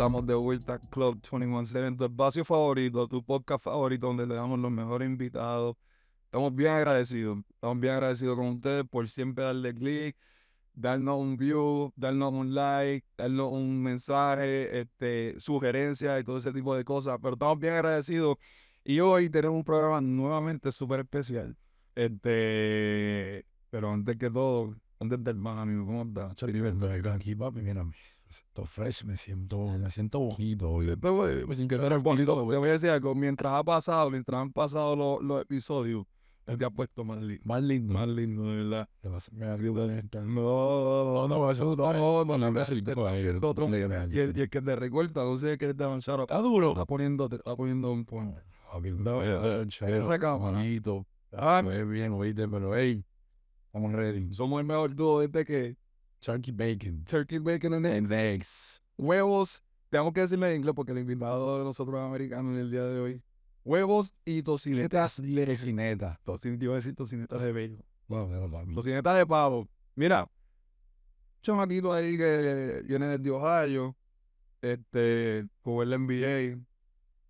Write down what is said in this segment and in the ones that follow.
Estamos de vuelta, Club 21Seven, tu espacio favorito, tu podcast favorito, donde le damos los mejores invitados. Estamos bien agradecidos con ustedes por siempre darle click, darnos un view, darnos un like, darnos un mensaje, sugerencias y todo ese tipo de cosas. Pero estamos bien agradecidos y hoy tenemos un programa nuevamente súper especial. Pero antes que todo, antes del man, amigo, ¿cómo estás? Aquí, papi, mira, estoy fresh, me siento bonito. Me sin querer bonito, te voy a decir algo. Mientras han pasado los episodios, él te ha puesto más lindo. Más lindo. Más lindo, de verdad. Te vas a me ayuda de esto. No, eso no, me hace el otro. Y el que te recuerda, no sé qué te avanzar. Está duro. Te está poniendo un puente. Esa cámara. bonito. Muy bien, oíste, pero hey, estamos ready. Somos el mejor dúo desde que Turkey bacon. Turkey bacon and eggs. Huevos, tengo que decirle en inglés porque el invitado de nosotros americanos en el día de hoy. Huevos y tocinetas. Tocineta. Yo iba a decir tocinetas de bello. Bueno, Tocinetas de pavo. Mira, chamaquito ahí que viene desde Ohio, jugó el NBA.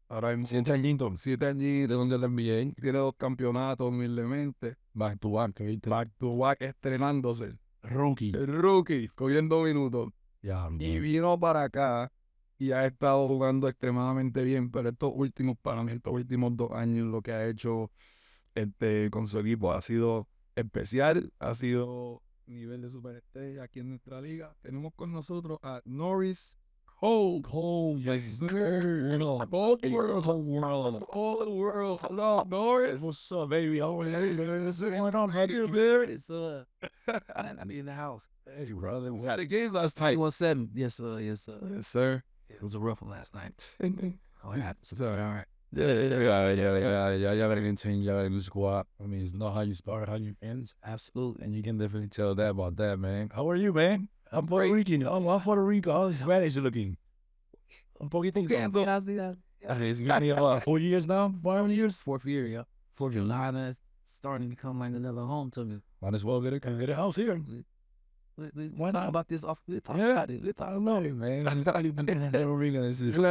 Ahora hay 7 añitos. 7 añitos. ¿De dónde te envié? Tiene 2 campeonatos, humildemente. Back to back, ¿viste? Back to back, estrenándose. Rookie. El rookie, cogiendo minutos. Ya, Y vino para acá y ha estado jugando extremadamente bien, pero estos últimos 2 años lo que ha hecho con su equipo ha sido especial, ha sido nivel de superestrella aquí en nuestra liga. Tenemos con nosotros a Norris Cole. Yes, sir. All the world. Hello, Norris. What's up, baby? How are you? What's going on, man? It's I be in the house. Hey, brother. We had a game last night. 21-7. Yes, sir. Yes, sir. Yes, sir. It was a rough one last night. Oh, it happened. So, all right. Yeah, gotta continue, you gotta squat. I mean, it's not how you start, how you finish. Absolutely. And you can definitely tell that about that, man. How are you, man? I'm Puerto Rican. I'm Puerto Rico. All Spanish looking. I'm Puerto Rican. I see that. It's been 4 years now? 5 years? Fourth year, yeah. Fourth year. Now it's starting to become like another home to me. Might as well get a house here. Why not about this off? We talk about it. I don't know, man. Puerto Rico, this is... It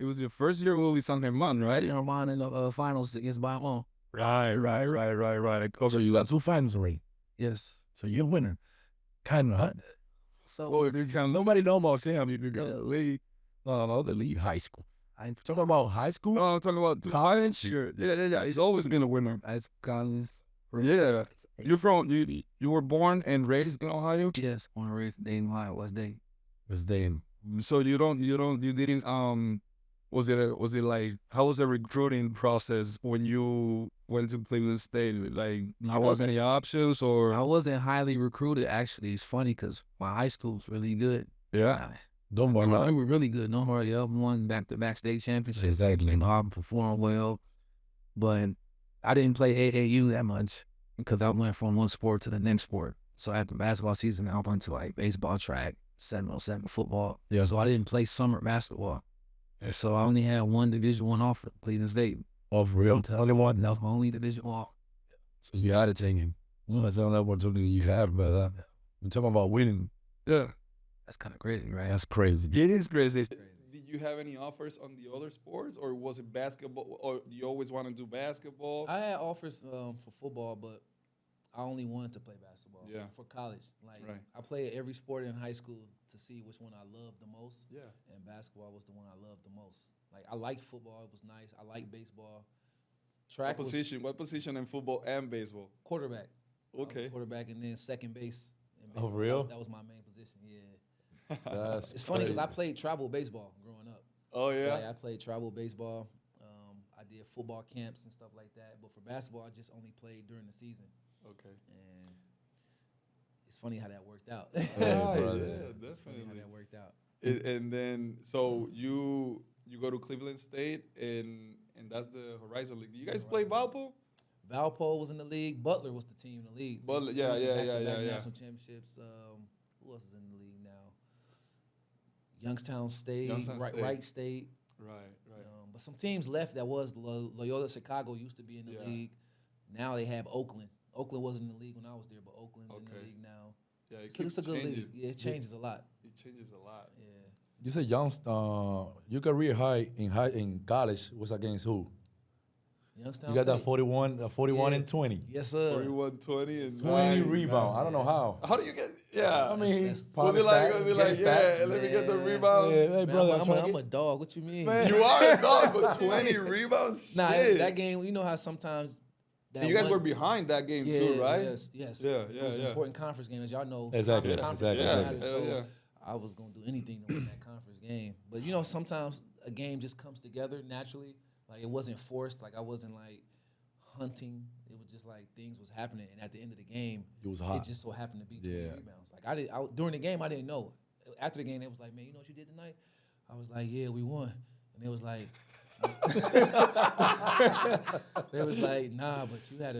was your first year with San Germán, right? Sitting around in the finals against Baloncesto. Right. Oh, so you got 2 finals already. Yes. So you're a winner. Kind of, huh? So Nobody know about Sam. You got the league. No, the league high school. I'm talking about high school. No, I'm talking about college. Sure. Yeah. He's always been a winner. as college. Yeah. You were born and raised in Ohio? Yes. Born and raised in Dayton, Ohio. West Dayton. Was then. So you didn't was it like, how was the recruiting process when you went to Cleveland State? Like, there wasn't any options I or? wasn't highly recruited, actually. It's funny because my high school was really good. Yeah. Don't worry. We were really good. No hurry up. Won back-to-back state championships. Exactly. And I performed well. But I didn't play AAU that much because I went from one sport to the next sport. So after basketball season, I went to like baseball, track, 707 football. Yeah. So I didn't play summer basketball. And so I only had one Division I offer at Cleveland State. Oh, for real? Only one. That was my only Division I offer. So you had to take him. Well, that's all that opportunity you have, but I'm talking about winning. Yeah. That's kind of crazy, right? That's crazy. It is crazy. Did you have any offers on the other sports, or was it basketball, or you always want to do basketball? I had offers for football, but I only wanted to play basketball. Yeah. For college, like Right. I played every sport in high school to see which one I loved the most. Yeah. And basketball was the one I loved the most. Like I liked football; it was nice. I liked baseball. Track What position? What position in football and baseball? was quarterback. I was Okay. quarterback, and then second base. in Oh, baseball. real? That was my main position. Yeah. That's It's funny because I crazy. played travel baseball growing up. Oh Like, yeah. I played travel baseball. I did football camps and stuff like that. But for basketball, I just only played during the season. Okay. And it's funny how that worked out. Yeah, brother. It's funny how Definitely. that worked out. And then so you go to Cleveland State and that's the Horizon League. Do you guys play Valpo? Valpo was in the league. Butler was the team in the league. Butler, They yeah, went to yeah, back-to-back yeah. National championships. Who else is in the league now? Youngstown State, Youngstown State. Wright State. Right. But some teams left that was Loyola Chicago used to be in the Yeah. league. Now they have Oakland. Oakland wasn't in the league when I was there, but Oakland's in the Okay. league now. Yeah, it It's keeps a good changing. league. Yeah, it changes a lot. It changes a lot. Yeah. You said your career high in college was against who? Youngstown You got that State. 41 Yeah. and 20. Yes, sir. 41, 20, and 20 rebound. I don't know how. How do you get? Yeah. I mean, That's- Was it like? Yeah. Let me get the Yeah. rebounds. Hey, Man, brother, I'm a dog. What you mean? Man. You are a dog, but 20 rebounds. Nah, Shit. that game. You know how sometimes. That You guys one- were behind that game too, right? Yes. Yeah, It yeah, was an yeah. important conference game, as y'all know. Exactly, Conference exactly, games exactly. matter, Yeah, so yeah. I was gonna do anything to win that conference game. But you know, sometimes a game just comes together naturally. Like it wasn't forced. Like I wasn't like hunting. It was just like things was happening, and at the end of the game, It was hot. It just so happened to be 20 Yeah. rebounds. Like during the game, I didn't know. After the game, they was like, "Man, you know what you did tonight?" I was like, "Yeah, we won." And they was like, "They was like, nah, but you had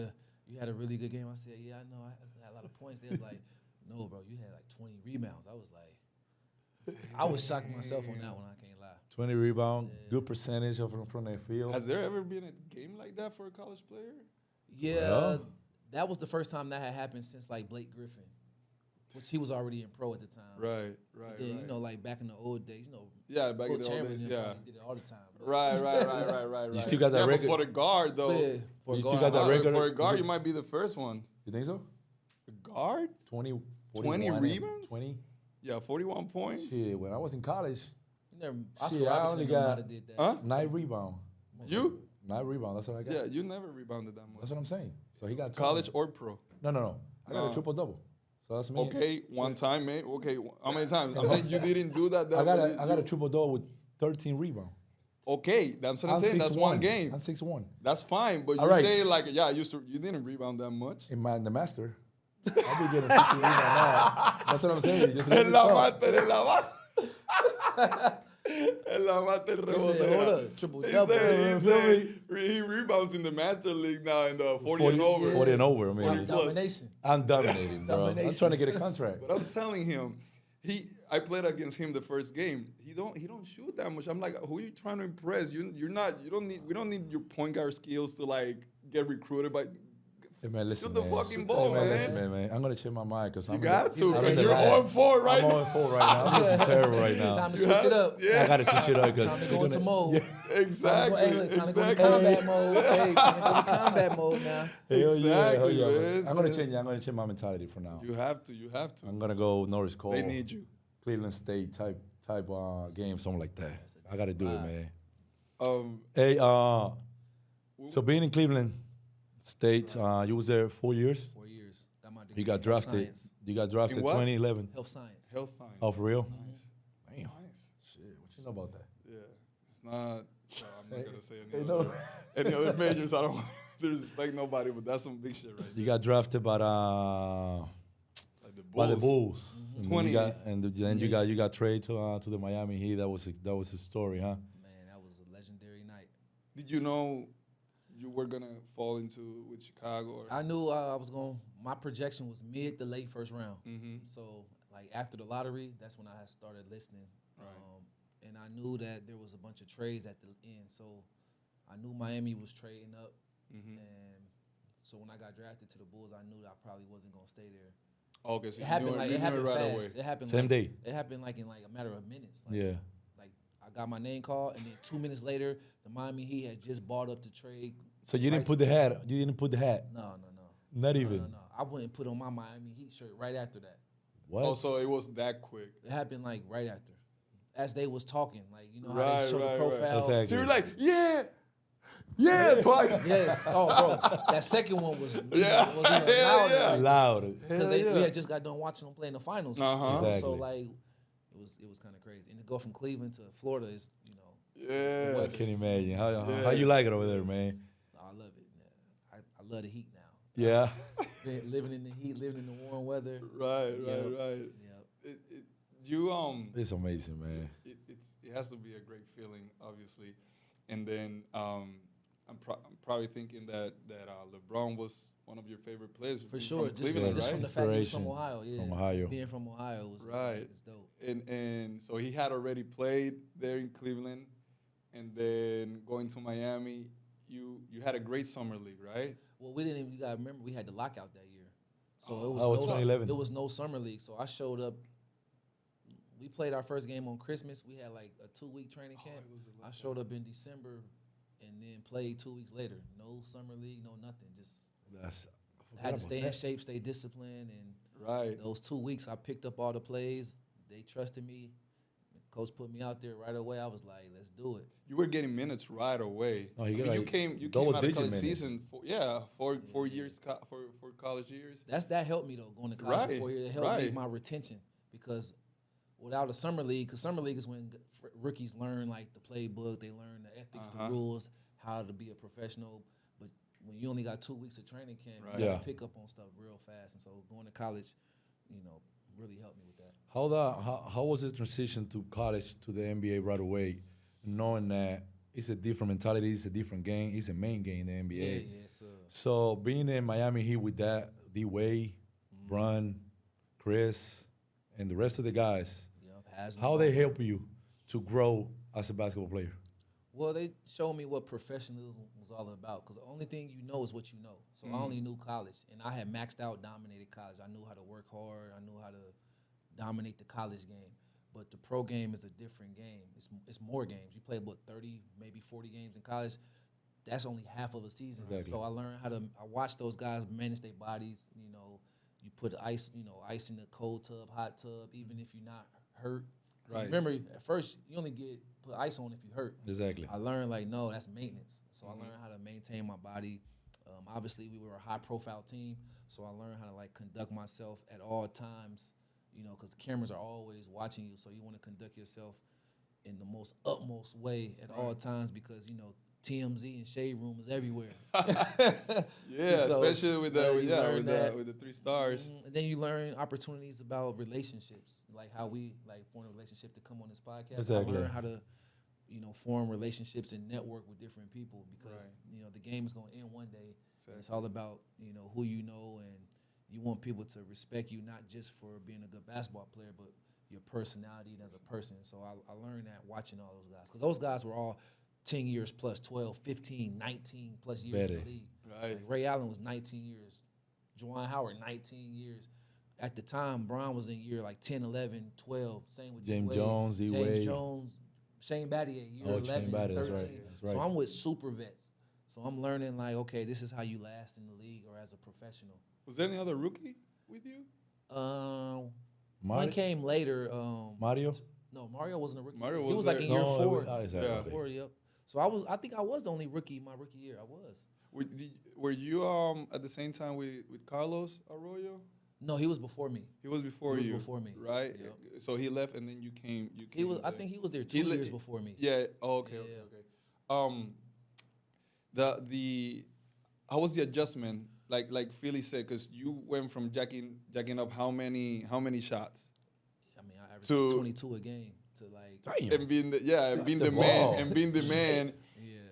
a really good game." I said, "Yeah, I know. I had a lot of points." They was like, "No, bro, you had like 20 rebounds." I was like, I was shocked myself on that one. I can't lie. 20 rebound, good percentage from that field. Has there ever been a game like that for a college player? Yeah, Well. that was the first time that had happened since like Blake Griffin, which he was already in pro at the time. Right. Then, you know, like back in the old days, you know, Yeah, back in Will the old Chamberlain days. and Yeah. probably did it all the time. But Right. You still got that yeah, record? but for the guard though. yeah, for You a still guard, got that record? For a guard, you might be the first one. You think so? A guard? 20, 20 41 and rebounds? 20? Yeah, 41 points. Shit, when I was in college, you never, Shit, Oscar I Robertson only never got- might have did that. Huh? 9 rebound. You? 9 rebound, that's what I got. Yeah, you never rebounded that much. That's what I'm saying. So he got 20. College or pro? No. I got No. a triple-double. So that's me. Okay, one time, mate. Okay, how many times? I'm saying you didn't do that. I got a triple-double with 13 rebound. Okay, that's what I'm saying. That's one game. I'm 6'1". That's fine, but All you're right. saying like, yeah, you didn't rebound that much. In the master, I be getting 15 rebound now. That's what I'm saying. Just give En me la some. mata, en la mata. En la mata el He rebote. said, hold up, triple He double. said he rebounds in the Master League now in the 40 and over. 40 and over. I mean, 40 plus. Domination. I'm dominating, bro. I'm Domination. trying to get a contract. But I'm telling him, I played against him the first game. He don't shoot that much. I'm like, who are you trying to impress? We don't need your point guard skills to like get recruited by. Hey, man, listen, Shoot the man. fucking ball, Hey, man. man. Listen, man. I'm going to change my mind because You I'm got to, because listen, you're man. 0-4 right I'm now. 0-4 right now. I'm looking terrible right now. Time to switch it up. Yeah. I got to switch it up because Time to go into mode. Exactly. Hey, look, time to go into Exactly. combat mode. Hey, time to go into combat mode now. Exactly, man. man. I'm going to change my mentality for now. You have to. I'm going to go Norris Cole. They need you. Cleveland State type game, something like that. I got to do it, man. Um, Hey, so being in Cleveland State, you was there 4 years. 4 years. Got my degree You got in health drafted. science. You got drafted In what? 2011. Health science. health science. Oh, for real? Nice. Damn. Nice. Shit, what you know about that? Yeah. It's not. Well, I'm not gonna say Hey, any other majors. I don't want to disrespect nobody, but that's some big shit right You there. got drafted by Like the the Bulls. Bulls. And then 20. then you got traded to the Miami Heat. That was his story, huh? Man, that was a legendary night. Did you know you were gonna fall into with Chicago? Or? I knew I was going. My projection was mid to late first round. Mm-hmm. So like after the lottery, that's when I had started listening. Right. And I knew that there was a bunch of trades at the end. So I knew Miami was trading up. Mm-hmm. And so when I got drafted to the Bulls, I knew that I probably wasn't gonna stay there. Okay, so It happened you happened knew it right fast. away. It happened Same like, day. It happened like in like a matter of minutes. Like, Yeah. Like I got my name called, and then 2 minutes later, the Miami Heat had just bought up the trade. So you didn't put the hat. You didn't put the hat. No. Not even. No. I went and put on my Miami Heat shirt right after that. What? Oh, so it was that quick. It happened like right after, as they was talking. Like you know how Right, they show right, the right. profile. Exactly. So you're like, yeah, twice. Yes. Oh, bro, that second one was even, Yeah. was even Hell louder. yeah. Loud. Because Hell we yeah. had just got done watching them play in the finals. Uh-huh. So Exactly. like, it was kind of crazy. And to go from Cleveland to Florida is, you know, Yeah. I can imagine. How Yeah. you like it over there, man? I love it. Man. I love the heat now. Yeah. Living in the heat, living in the warm weather. Right. Yep. It, you It's amazing, man. it has to be a great feeling, obviously, and then I'm probably thinking that LeBron was one of your favorite players For from sure. Just, Cleveland, just right? from the fact he was Inspiration from Ohio. Yeah. from Ohio. Just being from Ohio was Right. it's dope. And so he had already played there in Cleveland, and then going to Miami, you had a great summer league, right? Well, we didn't even. You gotta remember, we had the lockout that year, so it was Oh, no, 2011. It was no summer league. So I showed up we played our first game on Christmas. We had like a 2-week training camp. I showed up in December and then played 2 weeks later. No summer league, no nothing. Just had to stay in shape, stay disciplined, and those 2 weeks I picked up all the plays. They trusted me. Coach put me out there right away. I was like, let's do it. You were getting minutes right away. Oh, you like came out of college minutes. season. Four years for college years. That helped me though, going to college for 4 years. It helped me my retention because without a summer league, because summer league is when rookies learn like the playbook, they learn the ethics, the rules, how to be a professional. But when you only got 2 weeks of training camp, you got to pick up on stuff real fast. And so going to college, really helped me with that. How was this transition to college to the NBA right away, knowing that it's a different mentality, it's a different game, it's a main game in the NBA. Yeah. So being in Miami Heat with that, D-Wade, Bron, Chris, and the rest of the guys, how they help you to grow as a basketball player? Well, they showed me what professionalism was all about because the only thing you know is what you know. So I only knew college, and I had maxed out, dominated college. I knew how to work hard. I knew how to dominate the college game. But the pro game is a different game. It's more games. You play about 30, maybe 40 games in college. That's only half of a season. Exactly. So I learned I watched those guys manage their bodies. You put ice in the cold tub, hot tub, even if you're not hurt. Right. Remember, at first, you only put ice on if you hurt. Exactly. I learned, no, that's maintenance. So I learned how to maintain my body. Obviously, we were a high-profile team, so I learned how to, conduct myself at all times, because the cameras are always watching you, so you want to conduct yourself in the most utmost way at all times because, TMZ and Shade Room is everywhere. So, especially with the 3 stars. And then you learn opportunities about relationships, like how we form a relationship to come on this podcast. Exactly. I learned how to, form relationships and network with different people because the game is going to end one day. Exactly. It's all about who you know, and you want people to respect you not just for being a good basketball player, but your personality as a person. So I learned that watching all those guys because those guys were all 10 years plus, 12, 15, 19 plus years in the league. Right. Ray Allen was 19 years. Juwan Howard, 19 years. At the time, Bron was in year 10, 11, 12. Same with James Jones, D-Wade. Shane Battier, year 11, Shane Battier, 13. that's right. So I'm with super vets. So I'm learning okay, this is how you last in the league or as a professional. Was there any other rookie with you? One came later. Mario? No, Mario wasn't a rookie. Mario he was there. in year 4. Exactly. 4, yep. So I think I was the only rookie my rookie year. I was. Were you at the same time with Carlos Arroyo? No, he was before me. He was before you. He was before me. Right? Yep. So he left and then you came He was. I think he was there 2 years before me. Yeah. Oh, okay. The how was the adjustment? Like Philly said, because you went from jacking up how many shots? I mean, I averaged 22 a game to and being the man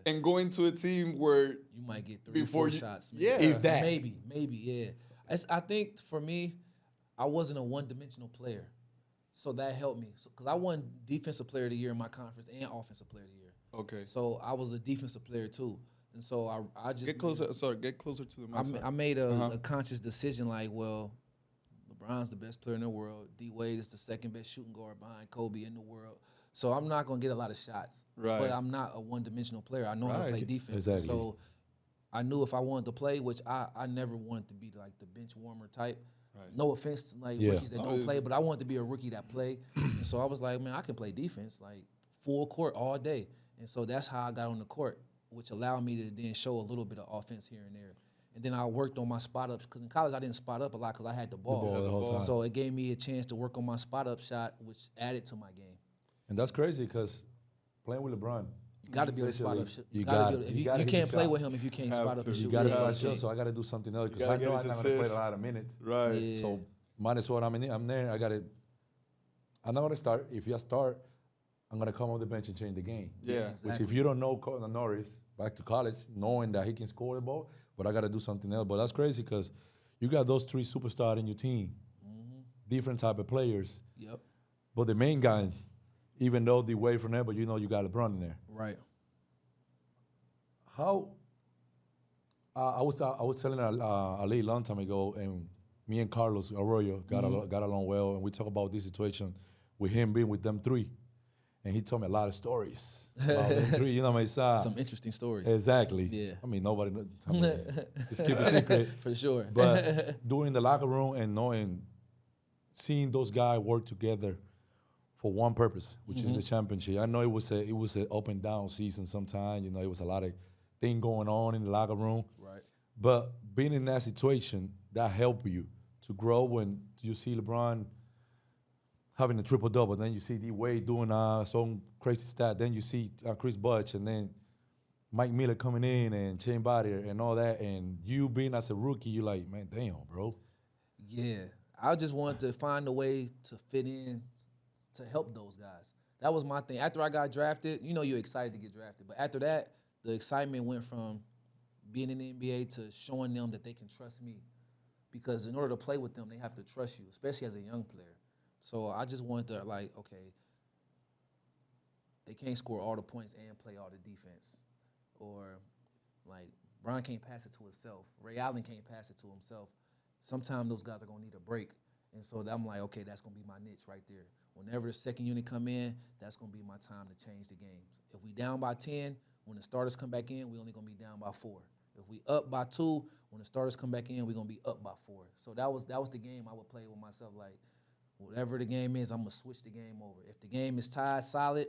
and going to a team where you might get 3 or 4 shots. Yeah, if that. Maybe, yeah. I think for me, I wasn't a one-dimensional player, so that helped me. Because I won Defensive Player of the Year in my conference and Offensive Player of the Year. Okay. So I was a defensive player too, and so I just get closer. Get closer to the mic. I made a conscious decision. LeBron's the best player in the world. D-Wade is the second best shooting guard behind Kobe in the world. So I'm not gonna get a lot of shots. Right. But I'm not a one-dimensional player. I know how to play defense. Exactly. So I knew if I wanted to play, which I never wanted to be the bench warmer type. Right. No offense, rookies that don't play, but I wanted to be a rookie that played. And so I was like, man, I can play defense, full court all day. And so that's how I got on the court, which allowed me to then show a little bit of offense here and there. And then I worked on my spot ups because in college I didn't spot up a lot because I had the ball. The whole time. So it gave me a chance to work on my spot up shot, which added to my game. And that's crazy because playing with LeBron, you got to be able to spot up. You can't play with him if you can't spot up and shoot. You got to shoot. So I got to do something else because I know I'm not going to play a lot of minutes. Right. Yeah. So minus what I'm there. I'm not going to start. If you start, I'm going to come off the bench and change the game. Yeah. Exactly. Which if you don't know Norris, back to college, knowing that he can score the ball, but I got to do something else. But that's crazy because you got those 3 superstars in your team, different type of players. Yep. But the main guy, even though the way from there, but you got LeBron in there. Right. How? I was telling Ali a long time ago, and me and Carlos Arroyo got along well, and we talk about this situation with him being with them three. And he told me a lot of stories about them three. You know what I mean? Some interesting stories. Exactly. Yeah. I mean, nobody knows. I mean, just keep it secret. For sure. But doing the locker room and seeing those guys work together for one purpose, which is the championship. I know it was an up and down season sometimes. You know, it was a lot of things going on in the locker room. Right. But being in that situation, that helped you to grow when you see LeBron having a triple-double. Then you see D-Wade doing some crazy stat. Then you see Chris Bosh, and then Mike Miller coming in and Shane Battier and all that. And you being as a rookie, you're like, man, damn, bro. Yeah. I just wanted to find a way to fit in to help those guys. That was my thing. After I got drafted, you know you're excited to get drafted. But after that, the excitement went from being in the NBA to showing them that they can trust me. Because in order to play with them, they have to trust you, especially as a young player. So I just wanted to, like, okay, they can't score all the points and play all the defense. Or, like, Bron can't pass it to himself. Ray Allen can't pass it to himself. Sometimes those guys are going to need a break. And so I'm like, okay, that's going to be my niche right there. Whenever the second unit come in, that's going to be my time to change the game. If we down by 10, when the starters come back in, we only going to be down by 4. If we up by 2, when the starters come back in, we're going to be up by 4. So that was the game I would play with myself, like, whatever the game is, I'm going to switch the game over. If the game is tied solid,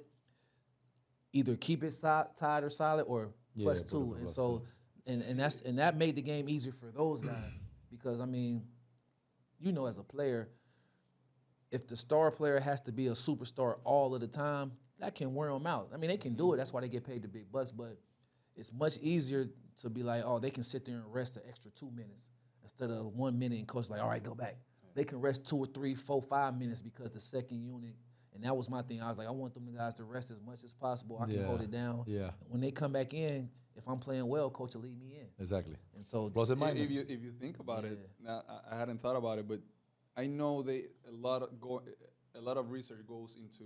either keep it tied or solid or +2. And so and that made the game easier for those guys because, I mean, you know, as a player, if the star player has to be a superstar all of the time, that can wear them out. I mean, they can do it. That's why they get paid the big bucks, but it's much easier to be like, oh, they can sit there and rest an extra 2 minutes instead of 1 minute and coach like, all right, go back. They can rest 2 or 3, 4, 5 minutes because the second unit, and that was my thing. I was like, I want them guys to rest as much as possible. I can hold it down. Yeah. When they come back in, if I'm playing well, coach will leave me in. Exactly. And so plus and minus. If you think about it, now I hadn't thought about it, but I know a lot of research goes into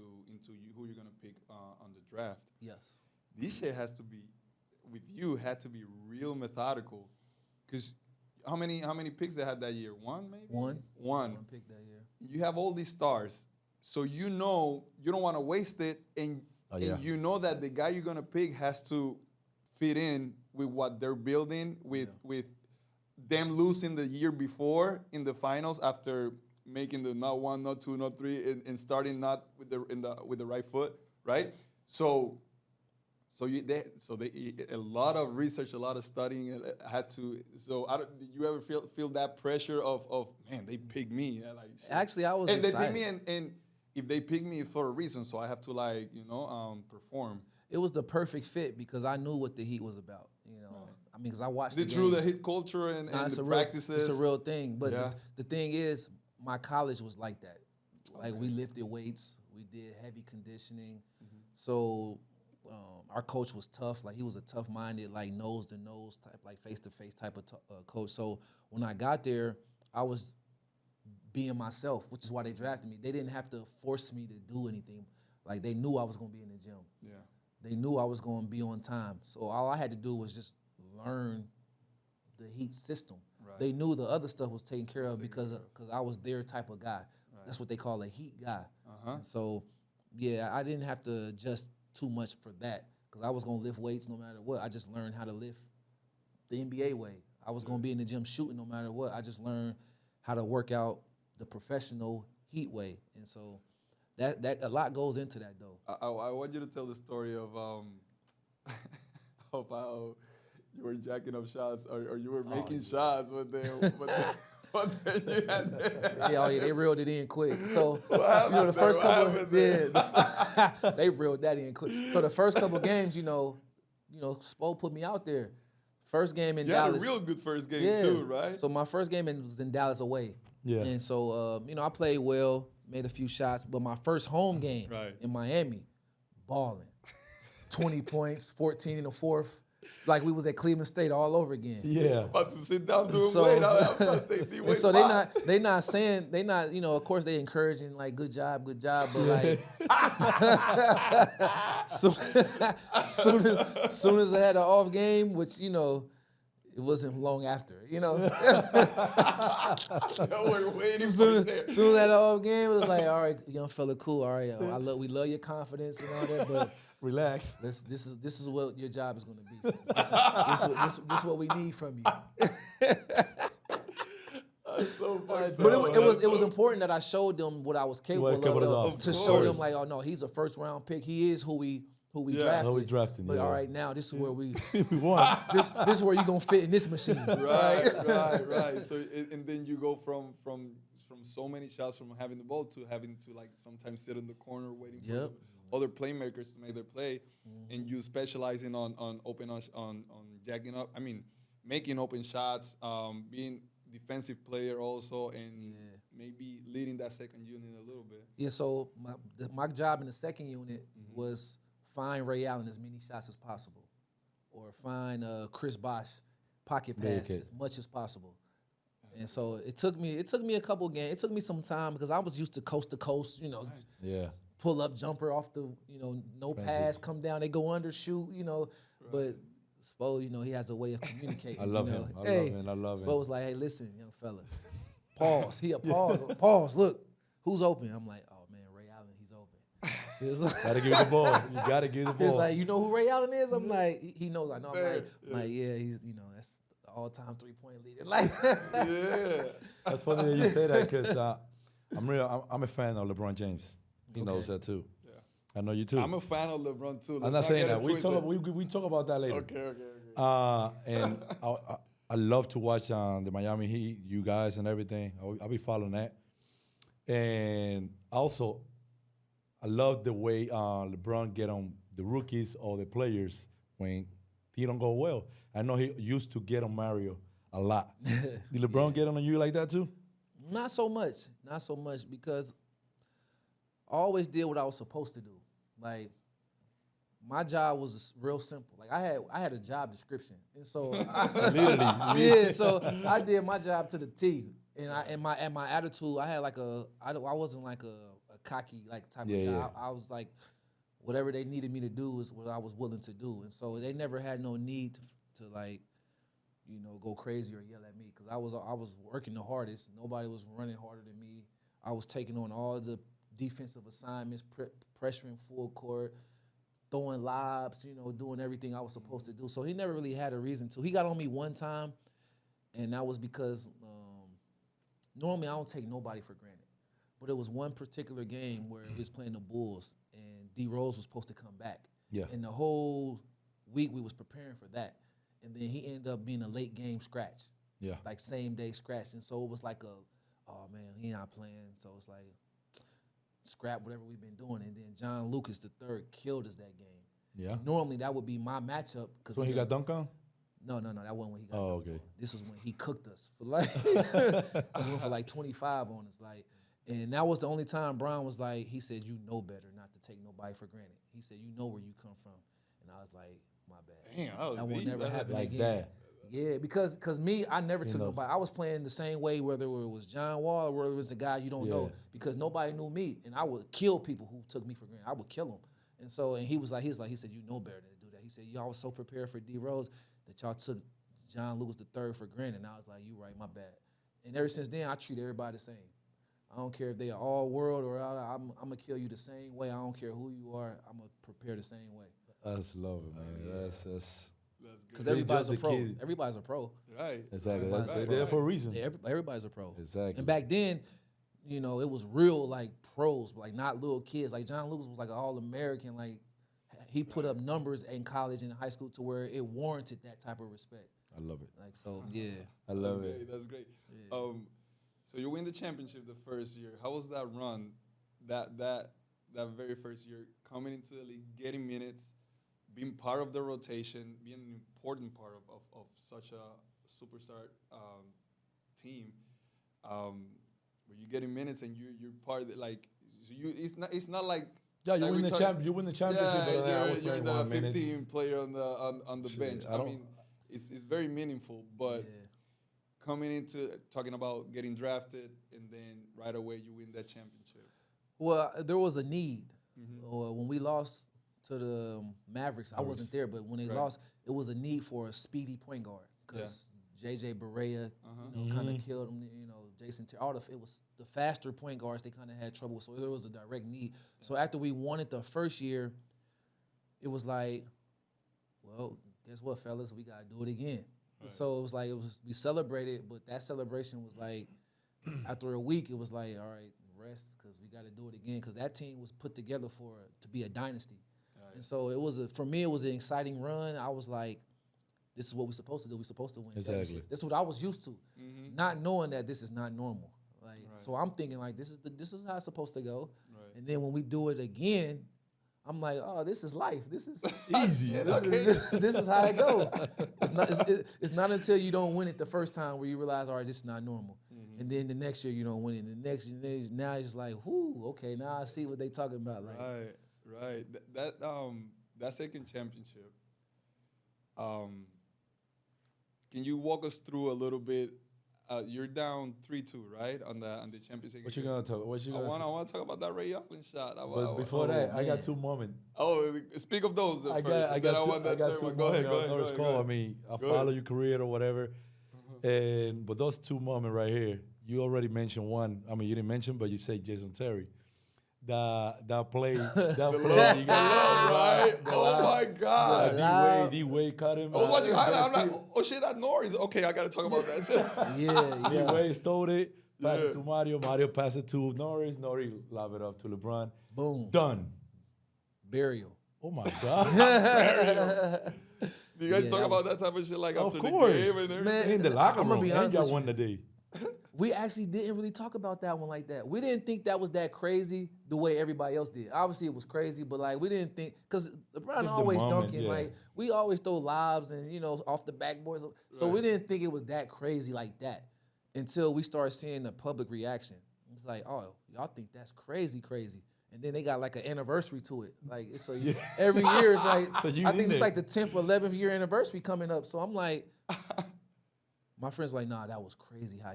who you're gonna pick on the draft. Yes. This shit had to be real methodical, because how many picks they had that year? One maybe. One pick that year. You have all these stars, so you know you don't want to waste it, and you know that the guy you're gonna pick has to fit in with what they're building with them losing the year before in the finals after making the not 1, not 2, not 3, and starting not with the right foot, right? So they a lot of research, a lot of studying had to. So did you ever feel that pressure of man, they picked me? Like, actually, I was and excited. They picked me, and if they picked me for a reason, so I have to perform. It was the perfect fit because I knew what the Heat was about. You know, I mean, because I watched. Is it true, the Heat culture and the practices? It's a real thing, but the thing is, my college was like that. Like we lifted weights, we did heavy conditioning, so. Our coach was tough. Like, he was a tough-minded, like, nose-to-nose type, like, face-to-face type of coach. So when I got there, I was being myself, which is why they drafted me. They didn't have to force me to do anything. Like, they knew I was going to be in the gym. Yeah. They knew I was going to be on time. So all I had to do was just learn the Heat system. Right. They knew the other stuff was taken care of because I was their type of guy. Right. That's what they call a Heat guy. So, yeah, I didn't have to adjust too much for that because I was going to lift weights no matter what. I just learned how to lift the NBA way. I was going to be in the gym shooting no matter what. I just learned how to work out the professional Heat way. And so that a lot goes into that, though. I want you to tell the story of how you were jacking up shots or you were making shots, but then you had they reeled it in quick. So the first couple, they reeled that in quick. So the first couple games, Spo put me out there. First game in Dallas. You had a real good first game too, right? So my first game was in Dallas away. Yeah. And so I played well, made a few shots, but my first home game in Miami, balling, 20 points, 14 in the fourth. Like we was at Cleveland State all over again. Yeah. About to sit down doing weight. I'm about to take the weight. So they not saying, of course they encouraging like good job, but like soon as I had an off game, which it wasn't long after, you know. We're waiting Soon as that whole game, it was like, all right, young fella, cool. All right, we love your confidence and all that, but Relax. this is what your job is going to be. This is what we need from you. so funny. But it was important that I showed them what I was capable of to show them like, oh no, he's a first round pick. He is who we drafted. Who we drafted. But all right, now this is where we won. this is where you gonna fit in this machine. Right. So and then you go from so many shots from having the ball to having to like sometimes sit in the corner waiting for other playmakers to make their play, and you specializing on open on jacking up. I mean, making open shots, being defensive player also, and maybe leading that second unit a little bit. Yeah. So my job in the second unit was find Ray Allen as many shots as possible, or find Chris Bosh pocket pass as much as possible. And so it took me a couple games. It took me some time because I was used to coast, you know, pull up jumper off the, you know, no pass, come down, they go under, shoot, you know. But Spo, you know, he has a way of communicating. I love him. I love him. Spo was like, hey, listen, young fella, pause. Pause. Look, who's open? I'm like, oh man, Ray Allen, he's open. He was like, gotta give you the ball. You gotta give the ball. He's like, you know who Ray Allen is? I'm like, he knows. I know. I'm like, yeah, he's, you know, that's the all-time 3-point leader. Like, That's funny that you say that because I'm a fan of LeBron James. He knows that too. Yeah. I know you too. I'm a fan of LeBron too. I'm not saying that. We talk about that later. Okay. And I love to watch the Miami Heat, you guys and everything. I'll be following that. And also, I love the way LeBron get on the rookies or the players when he don't go well. I know he used to get on Mario a lot. Did LeBron get on you like that too? Not so much because I always did what I was supposed to do. Like, my job was real simple. Like, I had a job description, and so so I did my job to the T. And my attitude, I had like I wasn't like a cocky like type of guy. I was like, whatever they needed me to do is what I was willing to do, and so they never had no need to like, you know, go crazy or yell at me because I was working the hardest. Nobody was running harder than me. I was taking on all the defensive assignments, pressuring full court, throwing lobs, you know, doing everything I was supposed to do. So he never really had a reason to. He got on me one time, and that was because normally I don't take nobody for granted. But it was one particular game where he was playing the Bulls, and D. Rose was supposed to come back. Yeah. And the whole week we was preparing for that. And then he ended up being a late game scratch. Yeah. Like same day scratch. And so it was like oh man, he not playing. So it's like, scrap whatever we've been doing. And then John Lucas III killed us that game. Yeah. Normally that would be my matchup. So when he got dunked on? No, that wasn't when he got dunked on. This was when he cooked us for like, he went for like 25 on us. Like, and that was the only time Brian was like, he said, you know better not to take nobody for granted. He said, you know where you come from. And I was like, my bad. Damn, that will never happen like again. that. Yeah, because me, I never took nobody. I was playing the same way, whether it was John Wall or whether it was a guy you don't know, because nobody knew me, and I would kill people who took me for granted. I would kill them, and so he said, you know better than to do that. He said, y'all was so prepared for D Rose that y'all took John Lucas III for granted. And I was like, you right, my bad. And ever since then, I treat everybody the same. I don't care if they are all world or I'm gonna kill you the same way. I don't care who you are. I'm gonna prepare the same way. That's love it, man. That's because everybody's a pro. Everybody's a pro. Right. Exactly. They're there for a reason. Yeah, everybody's a pro. Exactly. And back then, you know, it was real like pros, like not little kids. Like John Lucas was like an All-American. Like he put up numbers in college and in high school to where it warranted that type of respect. I love it. Like so, yeah. I love it. That's great. Yeah. So you win the championship the first year. How was that run? That very first year, coming into the league, getting minutes, being part of the rotation, being an important part of such a superstar team. Where you getting minutes and you're part of it, like so it's not like you win the championship. Yeah, you're the 15th player on the bench. I mean, it's very meaningful, but coming into talking about getting drafted and then right away you win that championship. Well, there was a need. When we lost to the Mavericks, I wasn't there, but when they lost, it was a need for a speedy point guard. because JJ Barea, kind of killed him. Jason Terry. It was the faster point guards they kind of had trouble with, so there was a direct need. So after we won it the first year, it was like, well, guess what, fellas, we gotta do it again. Right. So it was like we celebrated, but that celebration was like after a week, it was like, all right, rest, because we got to do it again, because that team was put together to be a dynasty. Right. And so for me, it was an exciting run. I was like, this is what we're supposed to do. We're supposed to win. Exactly. This is what I was used to, not knowing that this is not normal. So I'm thinking like this is how it's supposed to go. Right. And then when we do it again, I'm like, oh, this is life. This is easy. This is how it goes. It's not until you don't win it the first time where you realize, all right, this is not normal. And then the next year you don't win it. And the next year, now it's like, whoo, okay, now I see what they talking about. Like, right. That second championship. Can you walk us through a little bit? You're down 3-2, right, on the championship. What you gonna talk? I want to talk about that Ray Allen shot. But before that, I got two moments. Oh, speak of those. I got two. Go ahead. Norris Cole. I mean, I follow your career or whatever. But those two moments right here, you already mentioned one. I mean, you didn't mention, but you say Jason Terry. That play, you got right? Oh my God! D-Wade caught him. I was watching highlights. I'm like, oh shit, that Norris. Okay, I gotta talk about that shit. D-Wade stole it, passed it to Mario. Mario passed it to Norris. Norris lob it up to LeBron. Boom. Done. Burial. Oh my God. Burial. Do you guys talk about that type of shit like after the game and everything? Man, in the locker room, I'm gonna be honest with you. Won the day. We actually didn't really talk about that one like that. We didn't think that was that crazy the way everybody else did. Obviously, it was crazy, but like we didn't think, because LeBron always dunking. Yeah. Like we always throw lobs and off the backboards. So we didn't think it was that crazy like that until we started seeing the public reaction. It's like, oh, y'all think that's crazy. And then they got like an anniversary to it. Like it's every year it's like so I think it's like the 10th or 11th year anniversary coming up. So I'm like, my friend's like, nah, that was crazy how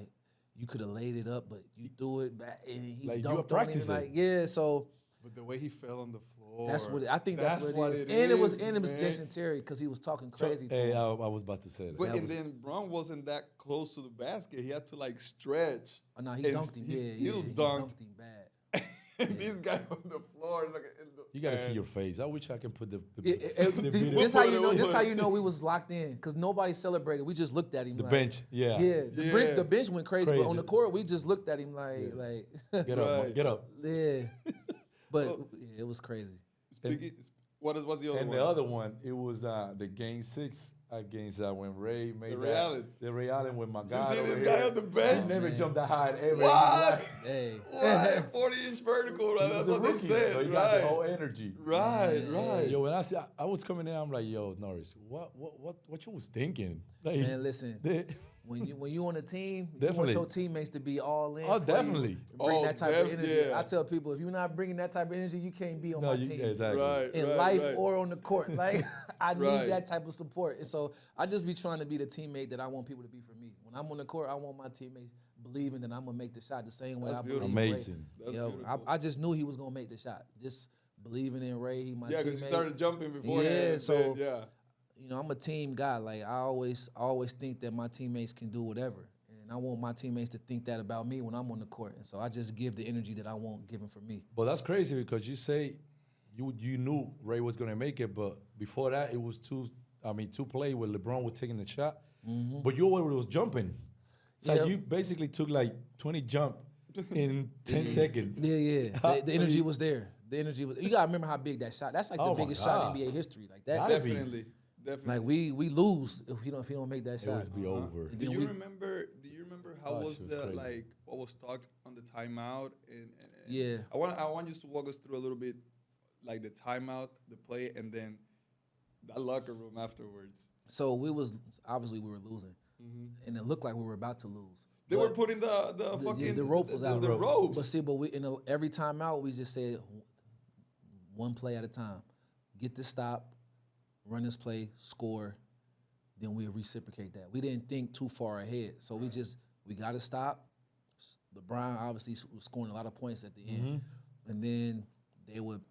you could have laid it up, but you threw it back and he like dunked on it. Like, yeah, so. But the way he fell on the floor. That's what I think. That's what it is. And it was Jason Terry because he was talking crazy to him. I was about to say that. But then Bron wasn't that close to the basket. He had to like stretch. Oh no, he dunked him. He dunked him bad. This guy on the floor, you gotta see your face. I wish I can put the video. This how you know we was locked in, because nobody celebrated. We just looked at him. The like, bench, the bench went crazy, but on the court we just looked at him like get up. Yeah, but it was crazy. What's the other one? And the other one, it was the game 6 against when Ray made the Ray Allen with my guy. You see this guy on the bench? He never jumped that high ever. What? Hey. What? 40-inch vertical. Right? That's what they said. So he got the whole energy. Right. Yo, when I was coming in, I'm like, yo, Norris, what you was thinking? Like, man, listen. When you on a team, definitely. You want your teammates to be all in. Oh, definitely. Bring that type of energy. Yeah. I tell people, if you're not bringing that type of energy, you can't be on my team. Exactly. In life or on the court. Like, I need that type of support. And so I just be trying to be the teammate that I want people to be for me. When I'm on the court, I want my teammates believing that I'm going to make the shot the same way I believe in Ray. Amazing. I just knew he was going to make the shot. Just believing in Ray. He my teammate. Yeah, because he started jumping before. Yeah, so... I'm a team guy. Like I always think that my teammates can do whatever, and I want my teammates to think that about me when I'm on the court. And so I just give the energy that I want given for me. But that's crazy because you say you knew Ray was gonna make it, but before that it was two play where LeBron was taking the shot, but you already was jumping. So you basically took like 20 jump in 10 seconds. Yeah. The energy was there. The energy was. You gotta remember how big that shot. That's like the biggest shot in NBA history. Like that. Definitely. Like we lose if you don't make that shot. It would be over. Do you remember how was what was talked on the timeout and I want you to walk us through a little bit like the timeout, the play, and then that locker room afterwards. So we were losing, and it looked like we were about to lose. They were putting the fucking the rope was out. The ropes. But we every timeout we just said one play at a time. Get the stop. Run this play, score, then we'll reciprocate that. We didn't think too far ahead. So we got to stop. LeBron obviously was scoring a lot of points at the end. And then they would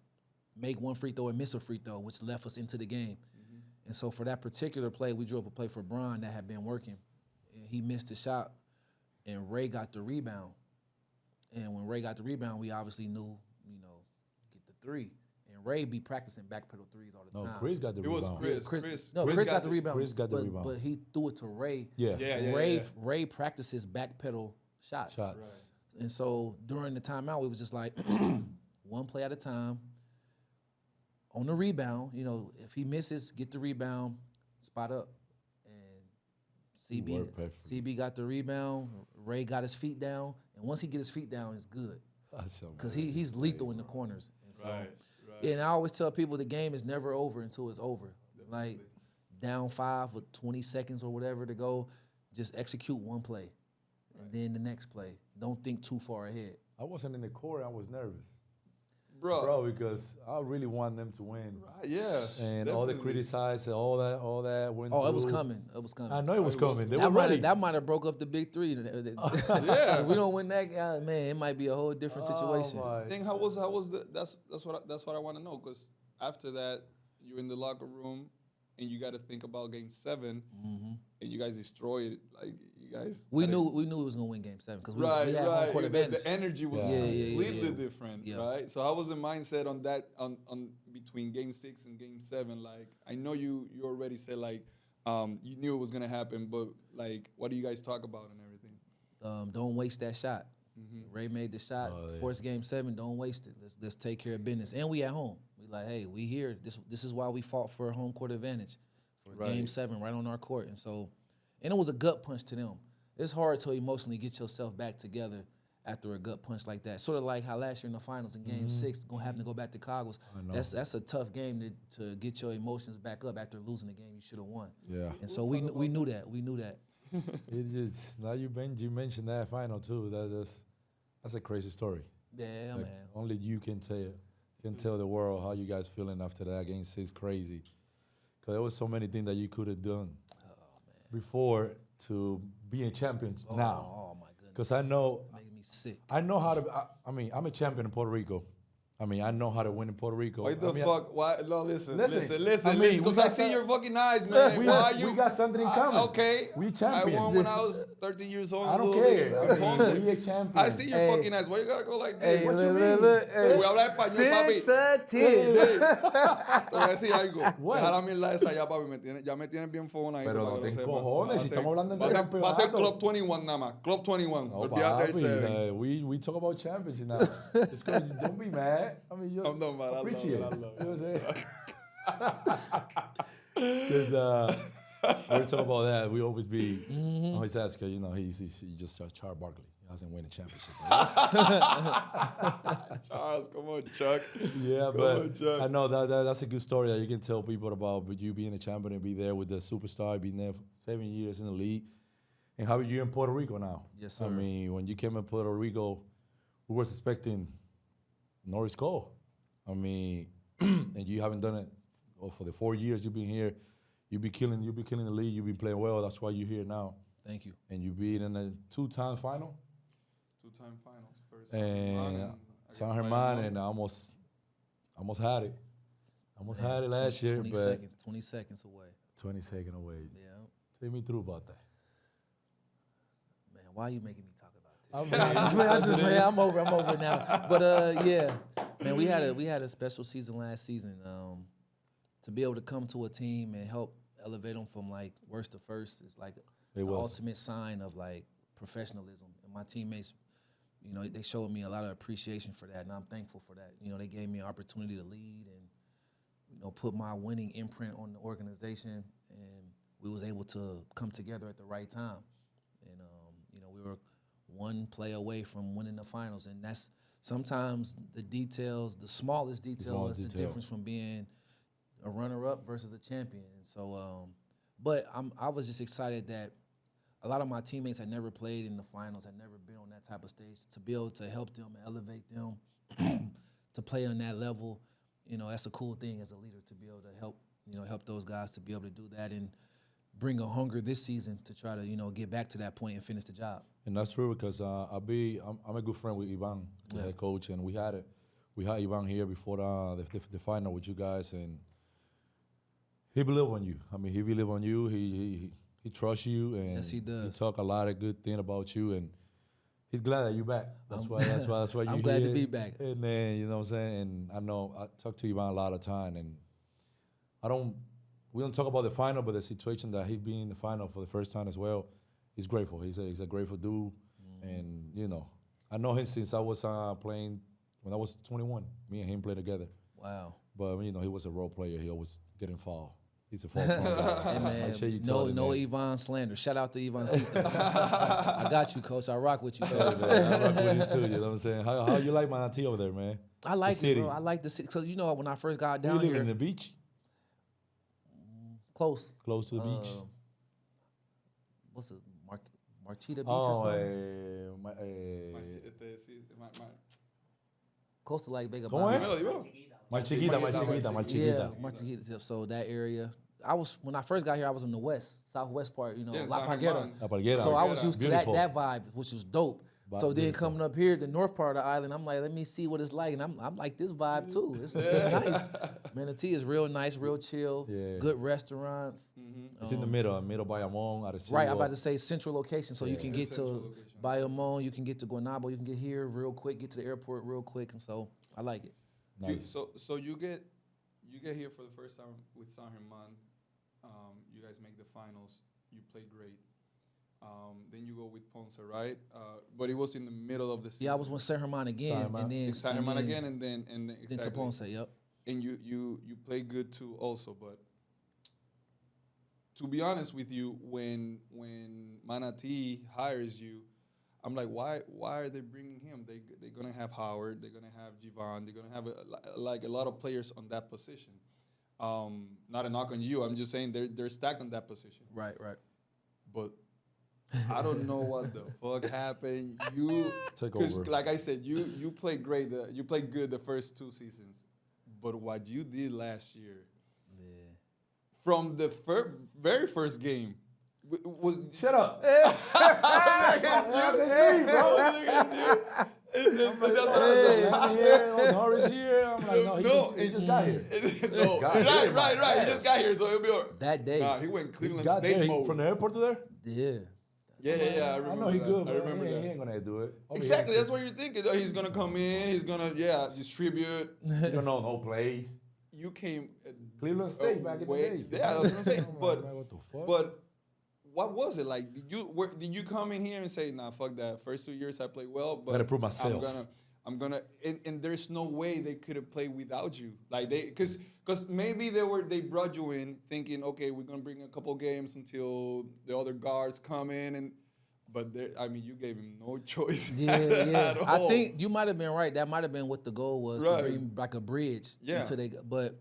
make one free throw and miss a free throw, which left us into the game. And so for that particular play, we drew up a play for Bron that had been working. And he missed the shot, and Ray got the rebound. And when Ray got the rebound, we obviously knew, get the three. And Ray be practicing backpedal threes all the time. No, Chris got the It was rebound. Chris. Chris got the rebound. Chris got the rebound. But he threw it to Ray. Yeah. Ray practices backpedal shots. Right. And so during the timeout, it was just like one play at a time. On the rebound, if he misses, get the rebound, spot up. And CB got the rebound. Ray got his feet down. And once he get his feet down, it's good. Because he's lethal in the corners. And so, yeah, and I always tell people the game is never over until it's over. Definitely. Like down 5 with 20 seconds or whatever to go, just execute one play. And then the next play. Don't think too far ahead. I wasn't in the court. I was nervous. Bro, because I really want them to win. Right, yeah. And definitely. all the criticize, all that went Oh, through. it was coming. I know it was coming. They were That ready. might have broke up the big three. Yeah. If we don't win that, man, it might be a whole different situation. my Thing, how was the that's what I want to know, because after that you're in the locker room and you got to think about Game 7, and you guys destroyed it. Like you guys, We knew we was gonna win Game 7 because we had home right. court advantage. The energy was completely different, Yeah. right? So how was the mindset on that on between Game 6 and Game 7? Like I know you already said like you knew it was gonna happen, but like what do you guys talk about and everything? Don't waste that shot. Ray made the shot. Force Game 7. Don't waste it. Let's take care of business. And we at home. We like, hey, we here. This is why we fought for a home court advantage for Game 7 right on our court. And so, and it was a gut punch to them. It's hard to emotionally get yourself back together after a gut punch like that. Sort of like how last year in the finals in Game 6, having to go back to Cogos. That's a tough game to get your emotions back up after losing a game you should have won. Yeah. And so we knew that. We knew that. It is. Now you mentioned that final too. That's a crazy story. Yeah, Like, man. only you can tell the world how you guys feeling after that Game 6. Crazy, because there was so many things that you could have done before to be a champion now. Oh my goodness. Because I know, Making me sick. I know how to. I mean, I'm a champion in Puerto Rico. I mean, I know how to win in Puerto Rico. Why the fuck? Why? No, listen. I mean, Because I see your fucking eyes, man. Why you? We got something in common. Okay. We champions. I won when I was 13 years old. I don't care. I mean, we a champion. I see your fucking eyes. Why you gotta go like this? Hey, What you look, mean? Voy a hablar español, papi. Te voy a decir algo. What? Deja la mierda esa ya, papi. Ya me tienes bien fona ahí. Pero para no que te lo sepas. cojones, si estamos hablando de Va a ser campeonato. Club 21 nada más. Club 21. No, Olvídate del papi, 7. we talk about champions now. It's good. Don't be mad. I mean, just I'm not mad. I love appreciate it. it. I love You know what I'm saying? Because we're talking about that. We always be always ask, he just Charles Barkley. He hasn't won a championship. Charles, come on, Chuck. Yeah, Come but on, Chuck. I know that's a good story that you can tell people about. But you being a champion and be there with the superstar, being there for 7 years in the league, and how are you in Puerto Rico now? Yes, sir. I mean, when you came in Puerto Rico, we were expecting Norris Cole. I mean, and you haven't done it for the 4 years you've been here. You be killing the league. You've been playing well. That's why you're here now. Thank you. And you beat in a 2-time final. 2-time finals. First And San Germán, and I almost had it. Almost had it last year, 20 but seconds, 20 seconds away. 20 seconds away. Yeah. Take me through about that. Man, why are you making me talk about this? I'm over now. But yeah, man, we had a special season last season. To be able to come to a team and help elevate them from like worst to first is like the ultimate sign of like professionalism. And my teammates, they showed me a lot of appreciation for that, and I'm thankful for that. They gave me an opportunity to lead and put my winning imprint on the organization, and we was able to come together at the right time. And we were one play away from winning the finals, and that's sometimes the details, the smallest detail is the difference from being a runner-up versus a champion. And so, but I was just excited that a lot of my teammates had never played in the finals, had never been on that type of stage, to be able to help them and elevate them to play on that level. That's a cool thing as a leader, to be able to help those guys to be able to do that and bring a hunger this season to try to, get back to that point and finish the job. And that's true, because I'm a good friend with Ivan, the head coach, and we had Ivan here before the final with you guys, and He believe on you. I mean, he believe on you. He trusts you, and Yes, he does. He talk a lot of good thing about you, and he's glad that you back. That's why you. I'm glad to be back. And then you know what I'm saying. And I know I talk to Ivan a lot of time, and we don't talk about the final, but the situation that he be in the final for the first time as well. He's grateful. He's a grateful dude, and you know, I know him since I was playing when I was 21. Me and him played together. Wow. But you know, he was a role player. He always getting foul. He's a foul guy. Hey, man, Make sure you tell him, no man. Ivan slander. Shout out to Ivan Sita. I got you, coach. I rock with you, coach. I rock with you too. You know what I'm saying? How you like Manati over there, man? I like The city. it, bro. I like the city. So you know, when I first got You down live here, in the beach, close close to the beach. What's it? Marchita Beach Oh, or something? Close to like Vega ¿Cómo es? Baja. My chiquita. Yeah, Marchita. So that area. When I first got here, I was in the west, southwest part, you know, La Parguera. La Parguera. So I was used to Beautiful. that vibe, which was dope. So then Beautiful. coming up here, the north part of the island, I'm like, let me see what it's like, and I'm like this vibe too. It's nice. Manatee is real nice, real chill. Yeah. Good restaurants. It's in the middle Bayamon. Right, I'm about to say central location, so you can get to location. Bayamon, you can get to Guanabo, you can get here real quick, get to the airport real quick, and so I like it. Nice. So you get here for the first time with San Germán. You guys make the finals. You play great. Then you go with Ponce, right? But it was in the middle of the season. Yeah, I was with San Germán again, San Germán. and then San Germán again, and then then to exactly. Ponce. Yep. And you play good too, also. But to be honest with you, when Manati hires you, I'm like, why are they bringing him? They're gonna have Howard, they're gonna have Jivan, they're gonna have a lot of players on that position. Not a knock on you. I'm just saying they're stacked on that position. Right. But I don't know what the fuck happened. You Take because over. like I said, you played great. You played good the first 2 seasons, but what you did last year, from the very first game, was Shut up. Norris here. I'm like, no, he just got here. No, got here, right. my He just got here, so it'll be all right. That day. Nah, he went Cleveland Got State there mode. from the airport to there. Yeah. Yeah, I I remember know he that. good, I but remember he that. ain't gonna do it. Exactly, that's what you're thinking. Oh, he's gonna come in. He's gonna distribute. You don't know no plays. You came Cleveland State back in the day. Yeah, that's what I'm saying. I'm But like, what the fuck? but what was it like? Did you come in here and say, nah, fuck that? First 2 years I played well, but Gotta prove myself. I'm gonna and there's no way they could have played without you. Like because maybe they brought you in thinking, okay, we're gonna bring a couple games until the other guards come in but you gave him no choice. Yeah. at I all. think you might have been right. That might have been what the goal was Right. to bring like a bridge Yeah. until they. But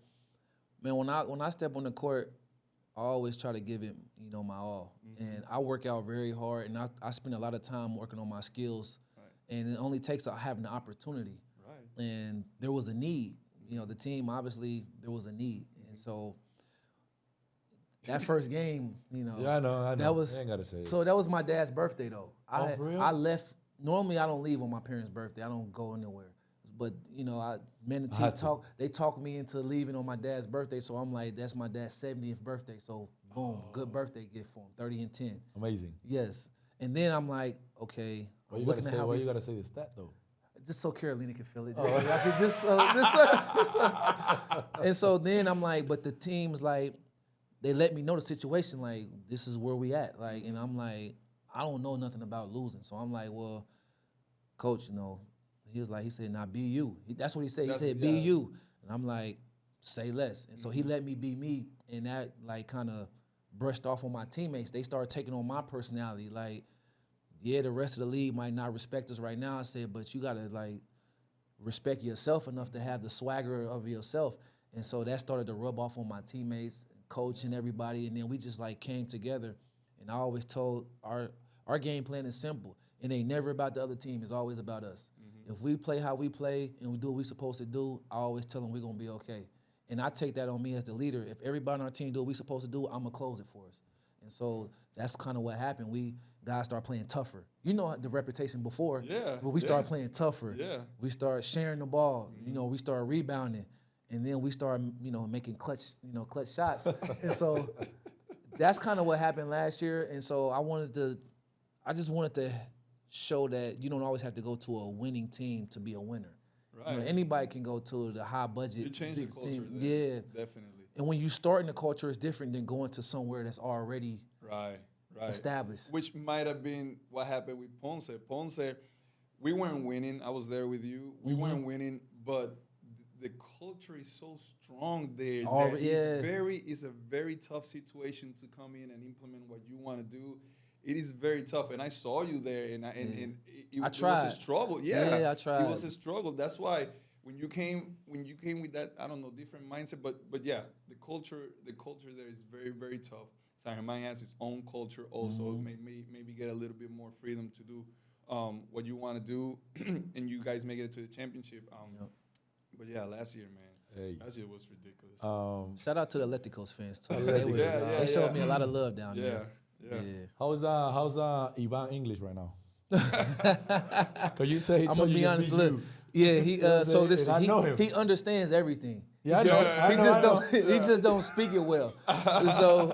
man, when I step on the court, I always try to give it my all, and I work out very hard, and I spend a lot of time working on my skills, and it only takes having the opportunity. Right. And there was a need. The team obviously there was a need, and so. That first game, Yeah, I know. That was I ain't gotta say it. so. That was my dad's birthday, though. For real? I left. Normally, I don't leave on my parents' birthday. I don't go anywhere. But Manati They talked me into leaving on my dad's birthday. So I'm like, that's my dad's 70th birthday. So boom, good birthday gift for him. 30 and 10. Amazing. Yes. And then I'm like, okay. Why you gotta say the stat though? Just so Carolina can feel it. And so then I'm like, but the team's like. They let me know the situation, like, this is where we at. Like, and I'm like, I don't know nothing about losing. So I'm like, well, coach, he said, nah, be you. That's what he said. He said, be you. And I'm like, say less. And so he let me be me, and that, like, kind of brushed off on my teammates. They started taking on my personality. Like, yeah, the rest of the league might not respect us right now. I said, but you got to, like, respect yourself enough to have the swagger of yourself. And so that started to rub off on my teammates, coach and everybody, and then we just like came together. And I always told our game plan is simple. It ain't never about the other team. It's always about us. Mm-hmm. If we play how we play and we do what we're supposed to do, I always tell them we're going to be okay. And I take that on me as the leader. If everybody on our team do what we're supposed to do, I'm going to close it for us. And so that's kind of what happened. Guys start playing tougher. You know the reputation before. Yeah. But we start playing tougher. Yeah. We start sharing the ball. Mm-hmm. We start rebounding. and then we started, making clutch shots. And so that's kind of what happened last year. And so I just wanted to show that you don't always have to go to a winning team to be a winner. Right. Anybody can go to the high budget. You change the big culture team. there. Yeah. Definitely. And when you start in the culture, it's different than going to somewhere that's already Right. established. Which might have been what happened with Ponce. Ponce, we weren't winning. I was there with you. We weren't winning, but the culture is so strong there that it's a very tough situation to come in and implement what you want to do. It is very tough, and I saw you there, and it was a struggle. Yeah, I tried. It was a struggle. That's why when you came with that, I don't know, different mindset, but yeah, the culture there is very, very tough. San Germán has its own culture also. Maybe get a little bit more freedom to do what you want to do, and you guys make it to the championship. But yeah, last year, man, last year was ridiculous. Shout out to the Atleticos fans too. They showed me a lot of love down there. Yeah. How's Ivan English right now? Cause you say I'm gonna be honest. Look, yeah, he understands everything. Yeah, he just don't speak it well. So,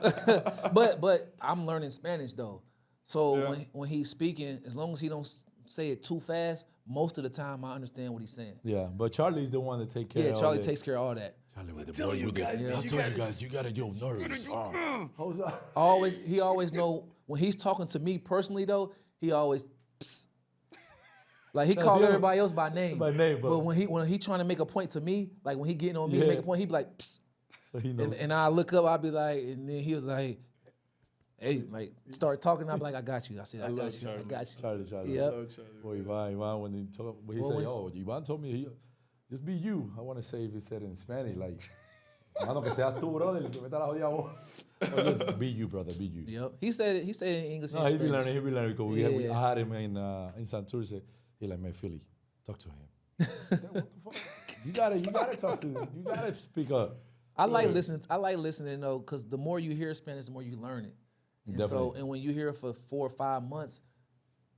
but I'm learning Spanish though. So when he's speaking, as long as he don't say it too fast, most of the time I understand what he's saying. Yeah, but Charlie's the one that takes care. Yeah, Charlie takes care of all that. Charlie with the blood. You guys, you gotta do nerves. He always know when he's talking to me personally though. He always psst. Like he calls everybody else by name. But when he trying to make a point to me, like when he getting on me to make a point, he be like psst. So he knows. And I look up, I be like, and then he was like, hey, like start talking. I'm like, I got you. I said, I got you. I got you. Charlie. Yep. Boy, Ivan, when he talk, he say, oh, Ivan told me, just be you. I want to say if he said it in Spanish, like, mano que seas tú, brother, que meta la jodida voz. Just be you, brother, be you. Yep. He said it in English. No, he be learning. Because I had him in Santurce. He like, man, Philly, talk to him. What the fuck? You gotta talk to him. You gotta speak up. I like listening though, because the more you hear Spanish, the more you learn it. And when you hear it for 4 or 5 months,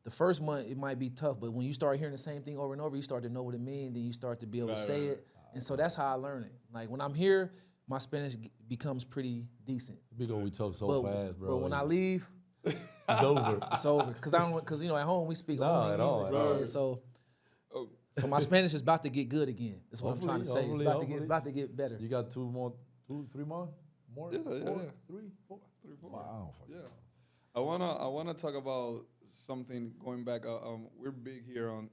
the first month it might be tough, but when you start hearing the same thing over and over, you start to know what it means, then you start to be able to say it. And so that's how I learn it. Like when I'm here, my Spanish becomes pretty decent. Because we talk so fast, bro. But when I leave, it's over. It's over. Because at home we speak only English. Yeah, so my Spanish is about to get good again. That's what I'm trying to say. It's about to get better. You got 3 more? More? Yeah, 3, 4. Wow. Yeah. I wanna talk about something going back. We're big here on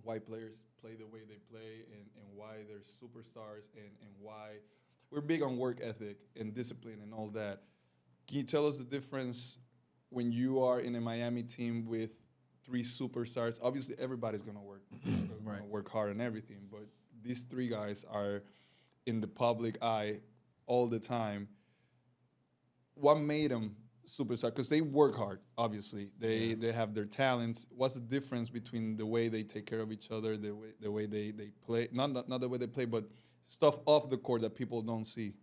why players play the way they play and why they're superstars and why we're big on work ethic and discipline and all that. Can you tell us the difference when you are in a Miami team with 3 superstars? Obviously, everybody's gonna work, work hard and everything, but these 3 guys are in the public eye all the time. What made them superstar? Because they work hard, obviously. They have their talents. What's the difference between the way they take care of each other, the way they play? Not the way they play, but stuff off the court that people don't see.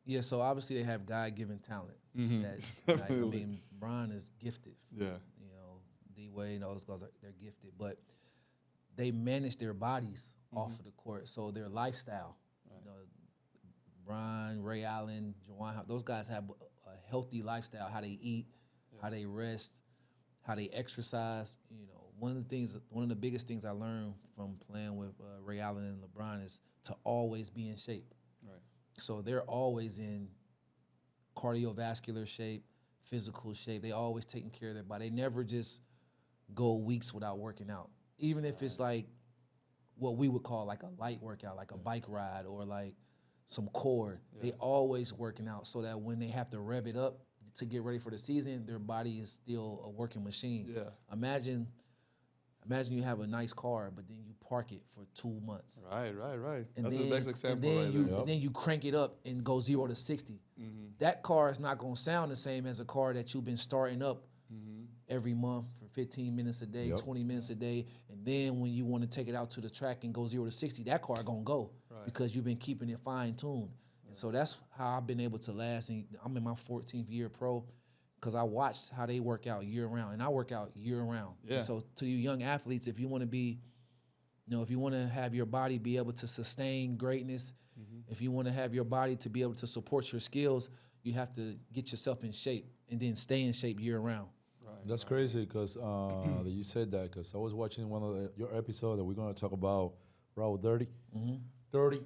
Yeah, so obviously they have God-given talent. Bron is gifted. Yeah. D-Wade, those guys they're gifted, but they manage their bodies off of the court. So their lifestyle, Bron, Ray Allen, Juwan, those guys have a healthy lifestyle, how they eat, how they rest, how they exercise. One of the biggest things I learned from playing with Ray Allen and LeBron is to always be in shape. Right. So they're always in cardiovascular shape, physical shape. They always taking care of their body. They never just go weeks without working out. Even if it's like what we would call like a light workout, like a bike ride or like some core. They always working out so that when they have to rev it up to get ready for the season, their body is still a working machine. Yeah. Imagine you have a nice car, but then you park it for 2 months. Right. And That's then, the next example and then you crank it up and go 0 to 60. That car is not going to sound the same as a car that you've been starting up every month for 15 minutes a day, 20 minutes a day. And then when you want to take it out to the track and go 0 to 60, that car going to go because you've been keeping it fine-tuned. And so that's how I've been able to last. And I'm in my 14th year pro because I watched how they work out year-round. And I work out year-round. Yeah. And so to you young athletes, if you want to be You know, if you want to have your body be able to sustain greatness, if you want to have your body to be able to support your skills, you have to get yourself in shape and then stay in shape year round. That's crazy because that you said that, because I was watching one of your episodes that we're going to talk about Route 30. 30.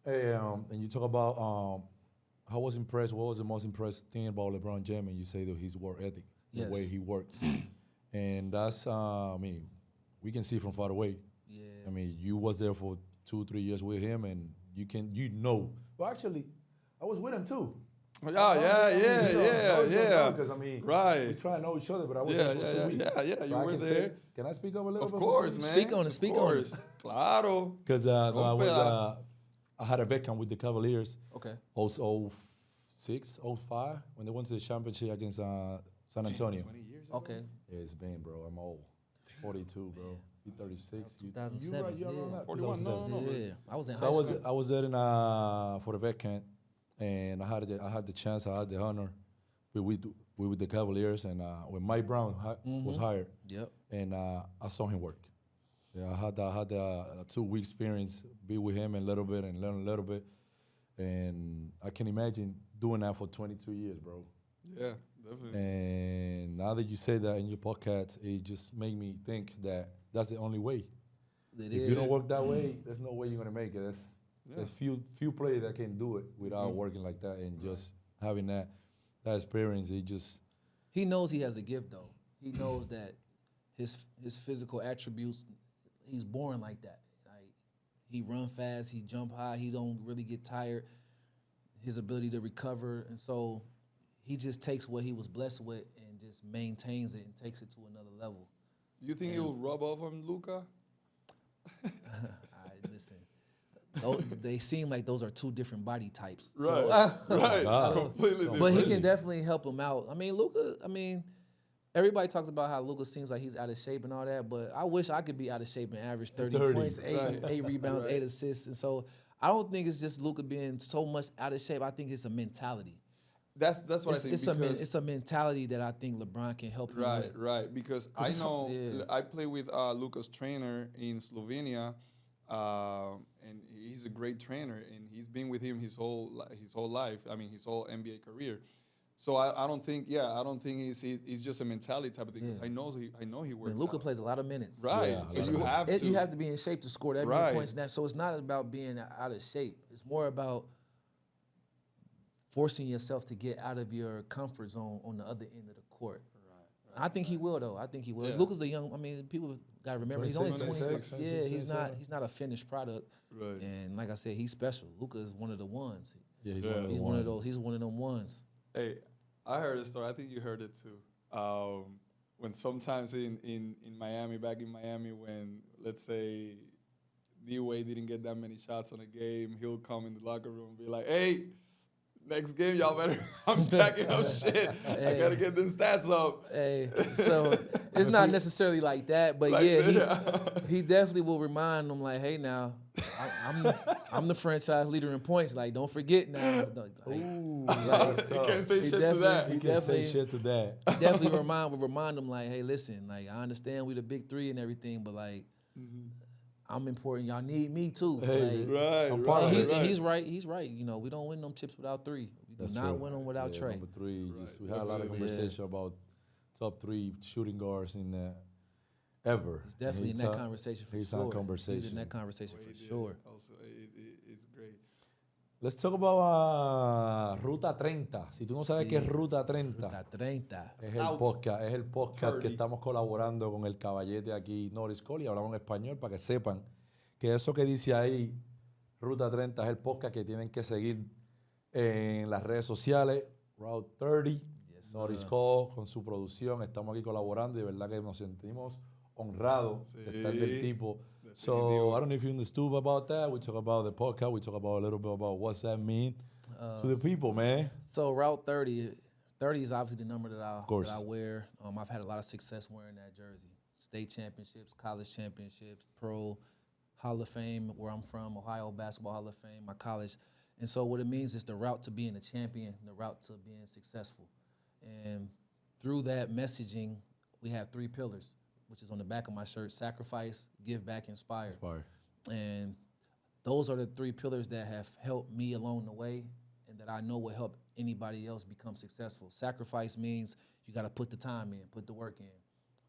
And you talk about I was impressed. What was the most impressive thing about LeBron James? And you say that his work ethic, the way he works. And that's, I mean, we can see from far away. Yeah. I mean, you was there for 2-3 years with him, and you know. Well, actually, I was with him too. Yeah. Because I mean, Right. we try to know each other, but I was there for 2 weeks. Yeah, So you I were can there. say, can I speak up a little Of bit? course, man. Speak on it, speak on it. Claro. Because I had a vet camp with the Cavaliers. Okay. 06, 05, when they went to the championship against San Antonio. 20 years ago? Okay. Yeah, it's been, bro. I'm old. 42, bro. You 36. You 2007. right, you're around Yeah. that. 41, no. 2007. Yeah. I was in So high school. I was there in for the vet camp, and I had the chance, I had the honor with the Cavaliers, and when Mike Brown was hired, Yep. and I saw him work. So I had a 2-week experience, be with him a little bit and learn a little bit, and I can imagine doing that for 22 years, bro. Yeah, definitely. And now that you say that in your podcast, it just made me think that that's the only way. It If you don't work that way, there's no way you're gonna make it. There's few players that can do it without working like that, and just having that experience. It just He knows he has a gift, though. He knows that his physical attributes, he's born like that. Like, he run fast, he jump high, he don't really get tired. His ability to recover, and so he just takes what he was blessed with and just maintains it and takes it to another level. Do you think he'll rub off on Luka? Listen, they seem like those are two different body types. Right, So, God. completely different. but he can definitely help him out. I mean, Luka. I mean, everybody talks about how Luka seems like he's out of shape and all that, but I wish I could be out of shape and average 30 points, eight rebounds, 8 assists. And so I don't think it's just Luka being so much out of shape. I think it's a mentality. That's what I think. It's a mentality that I think LeBron can help him with. Right. Because I know I play with Luka's trainer in Slovenia, and he's a great trainer, and he's been with him his whole life. I mean, his whole NBA career. So I don't think he's just a mentality type of thing. Because I know he works. And Luka out. plays a lot of minutes. Right. Yeah. So you have to. You have to be in shape to score that many points. So it's not about being out of shape. It's more about forcing yourself to get out of your comfort zone on the other end of the court. Right. I think he will, though. I think he will. Yeah. Luka's a young. I mean, people gotta remember he's only 26. 26. Yeah, he's not a finished product. Right. And like I said, he's special. Luka is one of the ones. he's He's one of those. He's one of them ones. Hey, I heard a story. I think you heard it too. When sometimes in Miami, back in Miami, when let's say D-Wade didn't get that many shots on a game, he'll come in the locker room and be like, "Hey, next game, y'all better. I'm packing up shit. I gotta get them stats up." Hey, so it's not necessarily like that, but he definitely will remind them like, "Hey, now, I'm the franchise leader in points. Like, don't forget now." You can't say shit to that. You can't say shit to that. He definitely will remind them like, "Hey, listen, like I understand we the big three and everything, but like I'm important. Y'all need me too." Hey, Right, I'm part of it. And he's right. He's right. You know, we don't win them chips without three. We do not win them without Trey. Number 3, we had a lot of conversation about top 3 shooting guards in ever. He's definitely in that conversation for he's sure. on conversation. He's in that conversation for sure. Also, it's great. Let's talk about Ruta 30. Si tú no sabes qué es Ruta 30, Ruta 30. es el podcast que estamos colaborando con el caballete aquí, Norris Cole, y hablamos en español para que sepan que eso que dice ahí, Ruta 30, es el podcast que tienen que seguir en las redes sociales, Route 30, Norris Cole con su producción. Estamos aquí colaborando y de verdad que nos sentimos honrados de estar del tipo. So I don't know if you understood about that. We talk about the podcast. We talk about a little bit about what's that mean to the people, man. So Route 30 is obviously the number that I wear. I've had a lot of success wearing that jersey. State championships, college championships, pro, Hall of Fame, where I'm from, Ohio Basketball Hall of Fame, my college. And so what it means is the route to being a champion, the route to being successful. And through that messaging, we have 3 pillars. which is on the back of my shirt: sacrifice, give back, inspire. Inspire. And those are the 3 pillars that have helped me along the way and that I know will help anybody else become successful. Sacrifice means you got to put the time in, put the work in.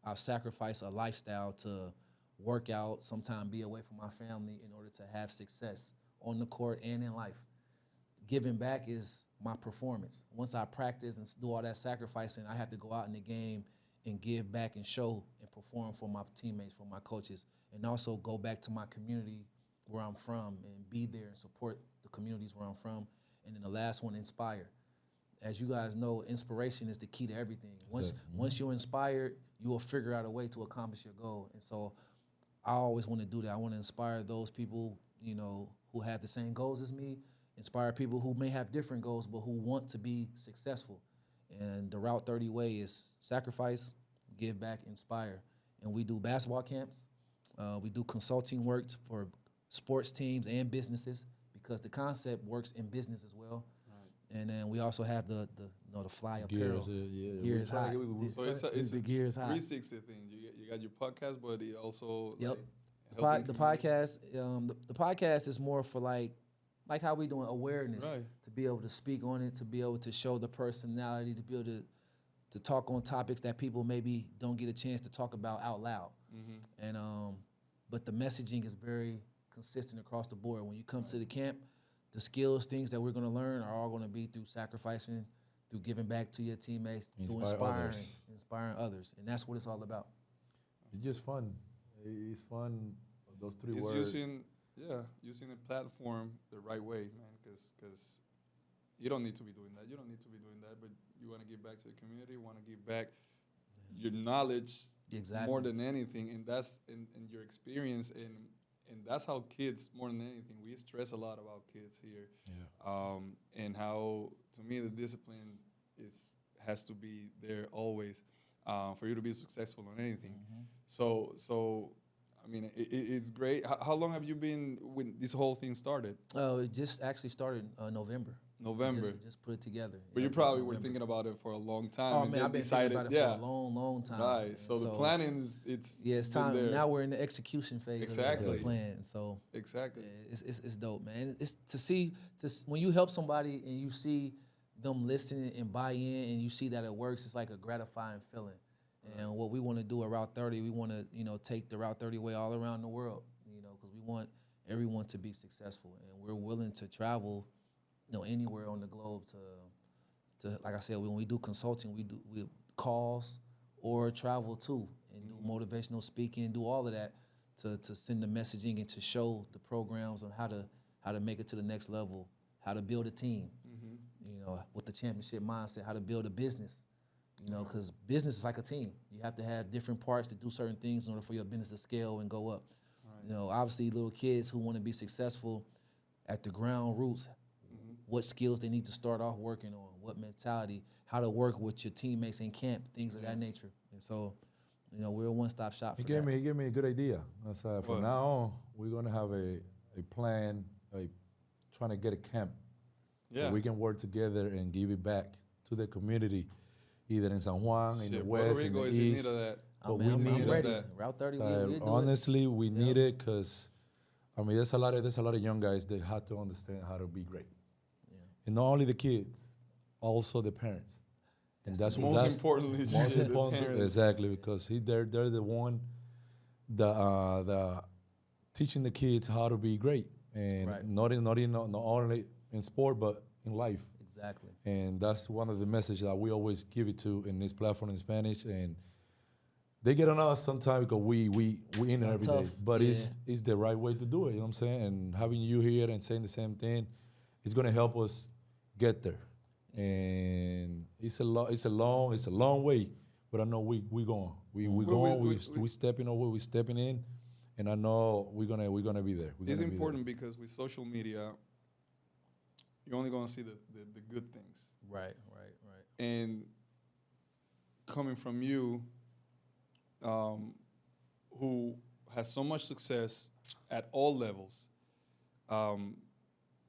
I've sacrificed a lifestyle to work out, sometimes be away from my family in order to have success on the court and in life. Giving back is my performance. Once I practice and do all that sacrificing, I have to go out in the game and give back and show and perform for my teammates, for my coaches, and also go back to my community where I'm from and be there and support the communities where I'm from. And then the last one, inspire. As you guys know, inspiration is the key to everything. Once you're inspired, you will figure out a way to accomplish your goal. And so I always want to do that. I want to inspire those people, you know, who have the same goals as me, inspire people who may have different goals but who want to be successful. And the Route 30 way is sacrifice, give back, inspire. And we do basketball camps. We do consulting work for sports teams and businesses because the concept works in business as well. Right. And then we also have the fly apparel. Gear is hot. So it's the gear is hot. 360 thing. You got your podcast, but it also the podcast. The podcast is more for like how we doing awareness, to be able to speak on it, to be able to show the personality, to be able to talk on topics that people maybe don't get a chance to talk about out loud. Mm-hmm. And but the messaging is very consistent across the board. When you come to the camp, the skills, things that we're going to learn are all going to be through sacrificing, through giving back to your teammates, through inspiring others. And that's what it's all about. It's just fun. It's fun, those 3 words. Using the platform the right way, man, because you don't need to be doing that. You don't need to be doing that, but you want to give back to the community, you want to give back your knowledge more than anything, and that's in your experience, and that's how kids, more than anything, we stress a lot about kids here, and how, to me, the discipline has to be there always for you to be successful on anything. Mm-hmm. So I mean, it's great. How long have you been when this whole thing started? Oh, it just actually started November. Just put it together. But you probably were thinking about it for a long time. Oh, man, I've been thinking about it for a long time. Right. So the planning it's time. There. Now we're in the execution phase of the plan. So exactly. Yeah, it's dope, man. It's to see when you help somebody and you see them listen and buy in and you see that it works. It's like a gratifying feeling. And what we want to do at Route 30, we want to, take the Route 30 way all around the world, because we want everyone to be successful, and we're willing to travel, anywhere on the globe to like I said, when we do consulting, we calls or travel too, and do motivational speaking, do all of that to send the messaging and to show the programs on how to make it to the next level, how to build a team, with the championship mindset, how to build a business. Because business is like a team. You have to have different parts to do certain things in order for your business to scale and go up. Right. Obviously, little kids who want to be successful at the ground roots, what skills they need to start off working on, what mentality, how to work with your teammates in camp, things of that nature. And so, we're a one-stop shop for that. He gave me a good idea. From now on, we're going to have a plan, trying to get a camp so we can work together and give it back to the community. Either in San Juan, in the west, in the east. In need of that. But we need it. Route 30, honestly, we need it because, there's a lot of young guys that have to understand how to be great. Yeah. And not only the kids, also the parents. And that's most importantly, exactly, because they're the one the teaching the kids how to be great, and not only in sport but in life. Exactly. And that's one of the messages that we always give it to in this platform in Spanish. And they get on us sometimes because we in it every day. But it's the right way to do it, you know what I'm saying? And having you here and saying the same thing is going to help us get there. And it's a long way, but I know we going. We stepping over, we stepping in, and I know we're gonna be there. It's important because with social media, you're only going to see the good things. Right. And coming from you, who has so much success at all levels,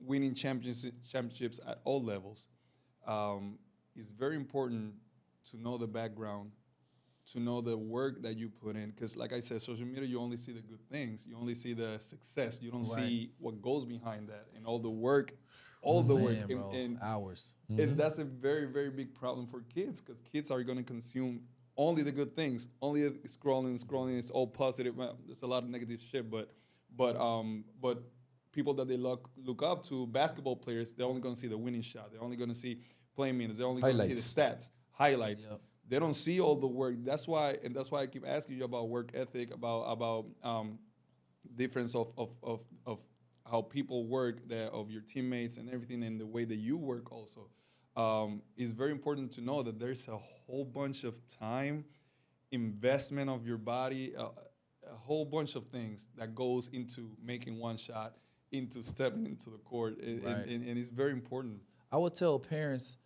winning championships at all levels, it's very important to know the background to know the work that you put in. Because like I said, social media, you only see the good things. You only see the success. You don't see what goes behind that and all the work, work. Bro, hours. And that's a very, very big problem for kids, because kids are going to consume only the good things, only scrolling. It's all positive. Well, there's a lot of negative shit, but people that they look up to, basketball players, they're only going to see the winning shot. They're only going to see playing minutes. They're only going to see the stats, highlights. Yep. They don't see all the work. That's why I keep asking you about work ethic, about difference of how people work, of your teammates and everything, and the way that you work also. It's very important to know that there's a whole bunch of time, investment of your body, a whole bunch of things that goes into making one shot, into stepping into the court, and it's very important. I would tell parents,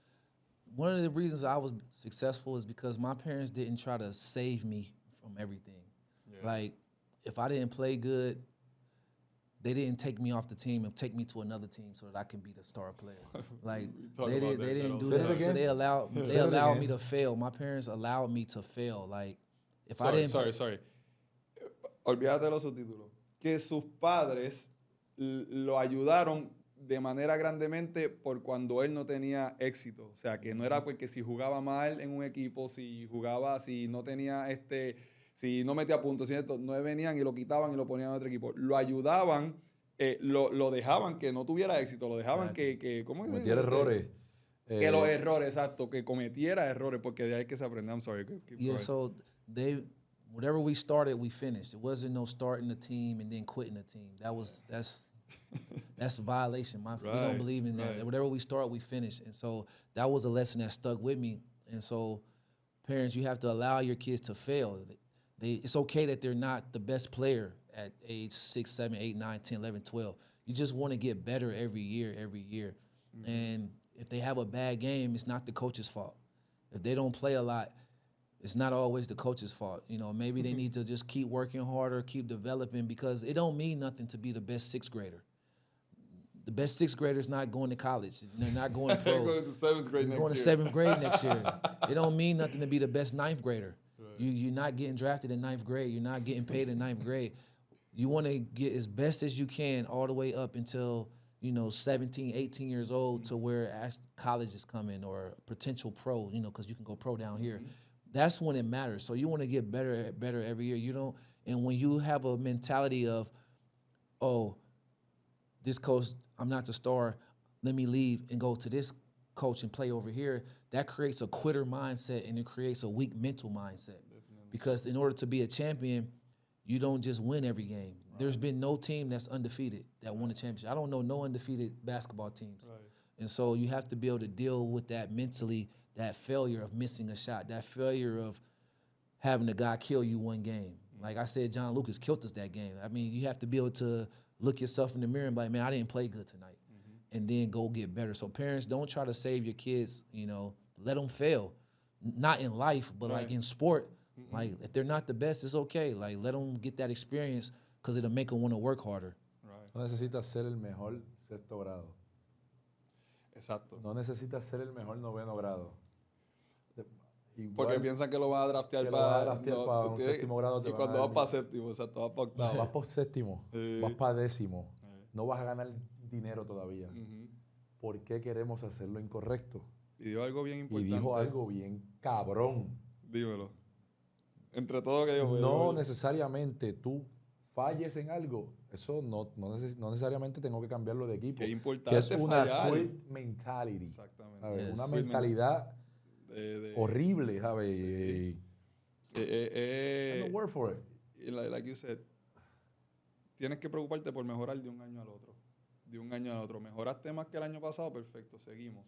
one of the reasons I was successful is because my parents didn't try to save me from everything. Yeah. Like, if I didn't play good, they didn't take me off the team and take me to another team so that I can be the star player. Like, they didn't do that. So they allowed me to fail. My parents allowed me to fail. Like, if I didn't... Sorry. Olvídate de los subtítulos. Que sus padres lo ayudaron de manera grandemente por cuando él no tenía éxito. O sea, que no era porque si jugaba mal en un equipo, si no tenía si no metía puntos, ¿cierto? No venían y lo quitaban y lo ponían en otro equipo. Lo ayudaban, lo dejaban que no tuviera éxito, lo dejaban que ¿cómo es? Cometiera errores. Que los errores, exacto, que cometiera errores, porque de ahí que se aprende. I'm sorry. So whatever we started, we finished. It wasn't no starting the team and then quitting the team. That's a violation. We don't believe in that. Right. Whatever we start, we finish. And so that was a lesson that stuck with me. And so parents, you have to allow your kids to fail. It's okay that they're not the best player at age 6, 7, 8, 9, 10, 11, 12. You just want to get better every year. Mm-hmm. And if they have a bad game, it's not the coach's fault. If they don't play a lot, it's not always the coach's fault. You know, maybe they need to just keep working harder, keep developing, because it don't mean nothing to be the best sixth grader. The best sixth grader's not going to college. They're not going pro. They're going to seventh grade next year. Going to seventh grade next year. It don't mean nothing to be the best ninth grader. Right. You're not getting drafted in ninth grade. You're not getting paid in ninth grade. You want to get as best as you can all the way up until, 17, 18 years old, to where college is coming, or potential pro, because you can go pro down here. That's when it matters. So you want to get better every year. And when you have a mentality of, oh, this coach, I'm not the star, let me leave and go to this coach and play over here, that creates a quitter mindset, and it creates a weak mental mindset. Definitely. Because in order to be a champion, you don't just win every game. Right. There's been no team that's undefeated that won a championship. I don't know no undefeated basketball teams. Right. And so you have to be able to deal with that mentally, that failure of missing a shot, that failure of having a guy kill you one game. Like I said, John Lucas killed us that game. I mean, you have to be able to look yourself in the mirror and be like, man, I didn't play good tonight, and then go get better. So parents, don't try to save your kids, let them fail. Not in life, but like in sport. Like, if they're not the best, it's okay. Like, let them get that experience, because it'll make them want to work harder. Right. No necesitas ser el mejor sexto grado. Exacto. No necesitas ser el mejor noveno grado. Igual, porque piensan que lo van a draftear para un séptimo grado. Y cuando vas para séptimo, exacto, vas para octavo. Vas para séptimo, vas para décimo. No vas a ganar dinero todavía. ¿Por qué queremos hacer lo incorrecto? Y dijo algo bien importante. Y dijo algo bien cabrón. Dímelo. Entre todo que yo veo. No necesariamente tú falles en algo. Eso no necesariamente tengo que cambiarlo de equipo. Qué importante que es una fallar. quit mentality. Exactamente. Yes. Una mentalidad horrible, ¿sabes? Sí. No word for it. Like you said, tienes que preocuparte por mejorar de un año al otro. Mejoraste más que el año pasado, perfecto. Seguimos.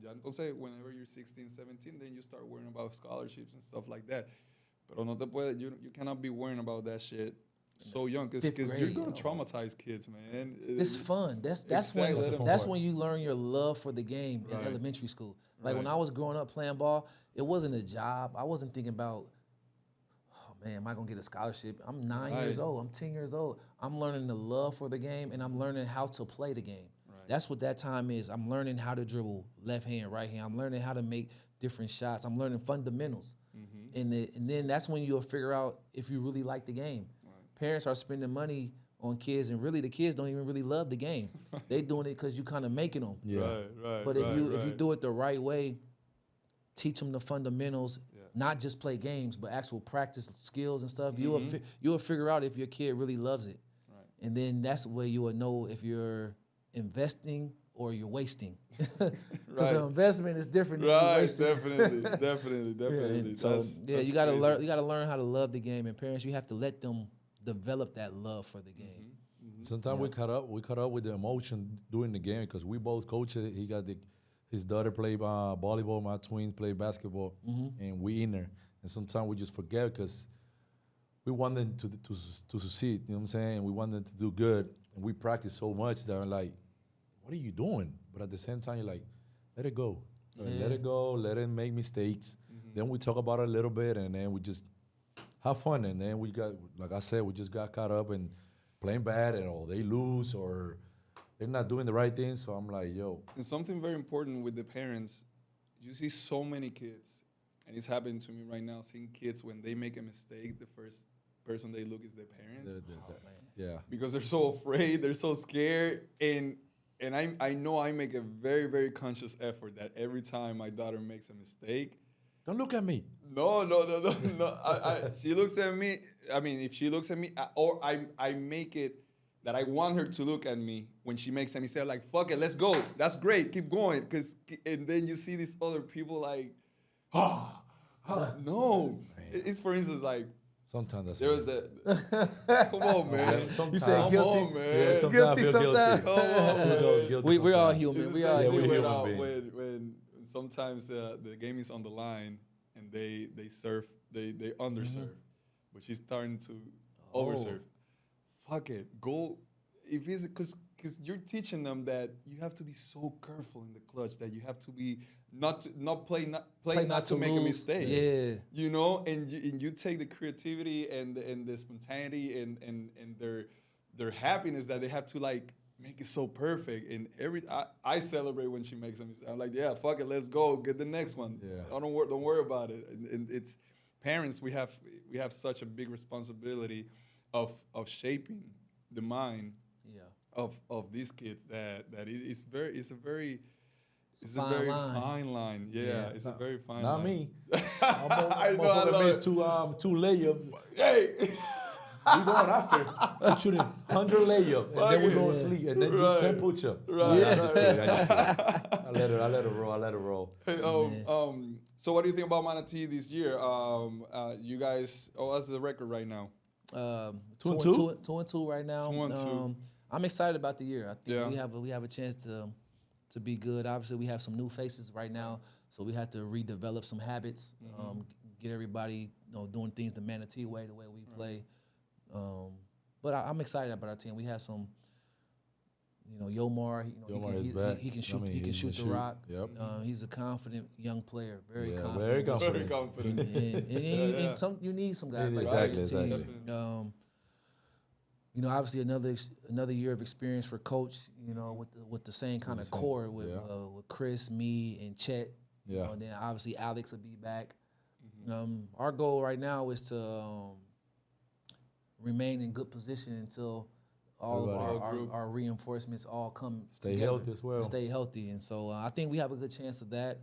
Ya entonces, whenever you're 16, 17, then you start worrying about scholarships and stuff like that. Pero no te puedes, you cannot be worrying about that shit so young, because you're going to traumatize kids, man. It's fun. That's when you learn your love for the game in elementary school. Like when I was growing up playing ball, it wasn't a job. I wasn't thinking about, oh man, am I gonna get a scholarship? I'm 9 years old. I'm 10 years old. I'm learning the love for the game, and I'm learning how to play the game. Right. That's what that time is. I'm learning how to dribble left hand, right hand. I'm learning how to make different shots. I'm learning fundamentals. And then that's when you'll figure out if you really like the game. Parents are spending money on kids, and really the kids don't even really love the game. They doing it because you kind of making them. Yeah. Right. But if you do it the right way, teach them the fundamentals, not just play games, but actual practice skills and stuff, you'll figure out if your kid really loves it. Right. And then that's where you will know if you're investing or you're wasting. Because the investment is different than Right, wasting. definitely. So That's you gotta crazy. learn. You gotta learn how to love the game, and parents, you have to let them develop that love for the game. Sometimes we cut up with the emotion during the game because we both coach it. He got his daughter play volleyball, my twins play basketball, and we in there. And sometimes we just forget because we want them to succeed. You know what I'm saying? We want them to do good, and we practice so much that we're like, what are you doing? But at the same time, you're like, let it go. Let it go. Let it make mistakes. Then we talk about it a little bit, and then we just have fun. And then we got, like I said, we just got caught up in playing bad, or they lose, or they're not doing the right thing. So I'm like, yo. And something very important with the parents, you see so many kids, and it's happening to me right now, seeing kids when they make a mistake, the first person they look is their parents. Yeah. Because they're so afraid, they're so scared, and I know I make a very, very conscious effort that every time my daughter makes a mistake, Don't look at me. No. She looks at me. I mean, if she looks at me, or I make it that I want her to look at me when she makes a mistake. Like, fuck it, let's go. That's great. Keep going. And then you see these other people like, no. It's for instance like. Sometimes that's There was that. Come on, man. Sometimes. Come on, man. Yeah, sometimes I feel sometimes. guilty. Come on, man. We're all sometimes. human. It's We the all same we're thing human when, beings. when sometimes the game is on the line and they serve, they underserve, but she's starting to overserve. Fuck it, go. If it's because you're teaching them that you have to be so careful in the clutch, that you have to be not play not to make a lose. mistake. Yeah. You know, and you take the creativity and the spontaneity and their happiness that they have to like make it so perfect. And I celebrate when she makes a mistake. I'm like, yeah, fuck it, let's go, get the next one. Yeah. Don't worry about it. And it's parents. We have such a big responsibility of shaping the mind of these kids that it's a very fine line. Yeah, it's a very fine Not line. me. I know, I love it. Two layup. Hey, We going after. We shooting 100 layup, and then we go to sleep, and then do 10 push-up. Right. I just kidding. I let it roll. Hey, so what do you think about Manati this year? You guys, what's the record right now? 2-2? 2-2 right now. 2-2. I'm excited about the year. I think Yeah. we have a chance to be good. Obviously, we have some new faces right now, so we have to redevelop some habits, get everybody doing things the Manati way, the way we play. But I'm excited about our team. We have some, Yomar. Yomar is back. He can shoot. I mean, he can shoot the rock. Yep. He's a confident young player. Very Yeah, confident. very confident. Very confident. And you need some guys like Exactly, that. on your exactly. team. Obviously another year of experience for coach. With the same kind of core with Chris, me, and Chet. Yeah. And then obviously Alex will be back. Our goal right now is to remain in good position until all of our reinforcements all come Stay together. healthy as well. Stay healthy, and so I think we have a good chance of that.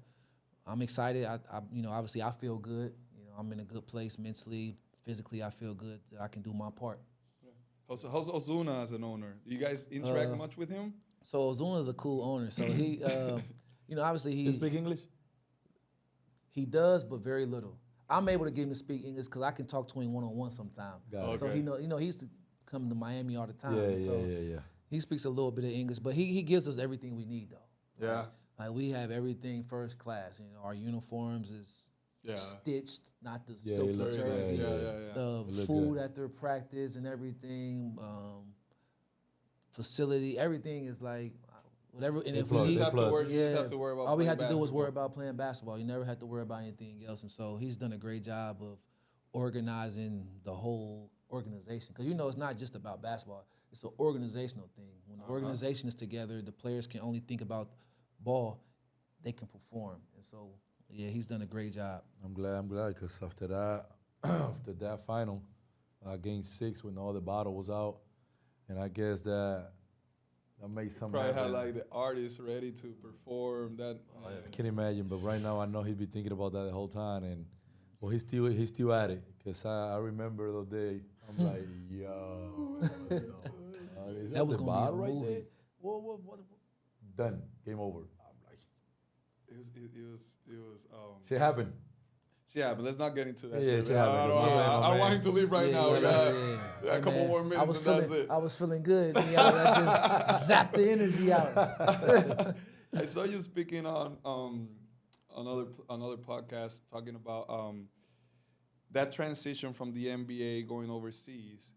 I'm excited. Obviously I feel good. I'm in a good place mentally, physically. I feel good that I can do my part. How's Ozuna as an owner? Do you guys interact much with him? So Ozuna is a cool owner. So he, obviously You speak English? he does, but very little. I'm able to get him to speak English because I can talk to him one-on-one sometimes. Got it. So he used to come to Miami all the time. Yeah. He speaks a little bit of English, but he gives us everything we need though. Yeah. Like we have everything first class. Our uniforms is stitched, not the silky look- jersey. yeah. The look food good. at their practice and everything, facility, everything is like whatever. And if we plus, need, You just A+. have to worry about all we playing had to do was basketball. worry about playing basketball. You never had to worry about anything else. And so he's done a great job of organizing the whole organization. Because it's not just about basketball. It's an organizational thing. When the organization is together, the players can only think about ball, they can perform. And so Yeah, he's done a great job. I'm glad, because after that, after that final, Game 6 when all the bottle was out, and I guess that made something Probably had happen. like the artists ready to perform that. I can't imagine, but right now I know he'd be thinking about that the whole time, and well, he's still at it, because I remember the day. I'm like, yo, is That was the gonna be a bottle right movie. there? What? Done. Game over. I'm like, It was. shit happened. Yeah, but let's not get into that. Yeah, shit. shit happened. I don't, My man, I my don't want man. him to leave right now. We got a couple man, more minutes, and that's it. I was feeling good. You know, I just zapped the energy out. I saw you speaking on another podcast talking about that transition from the NBA going overseas,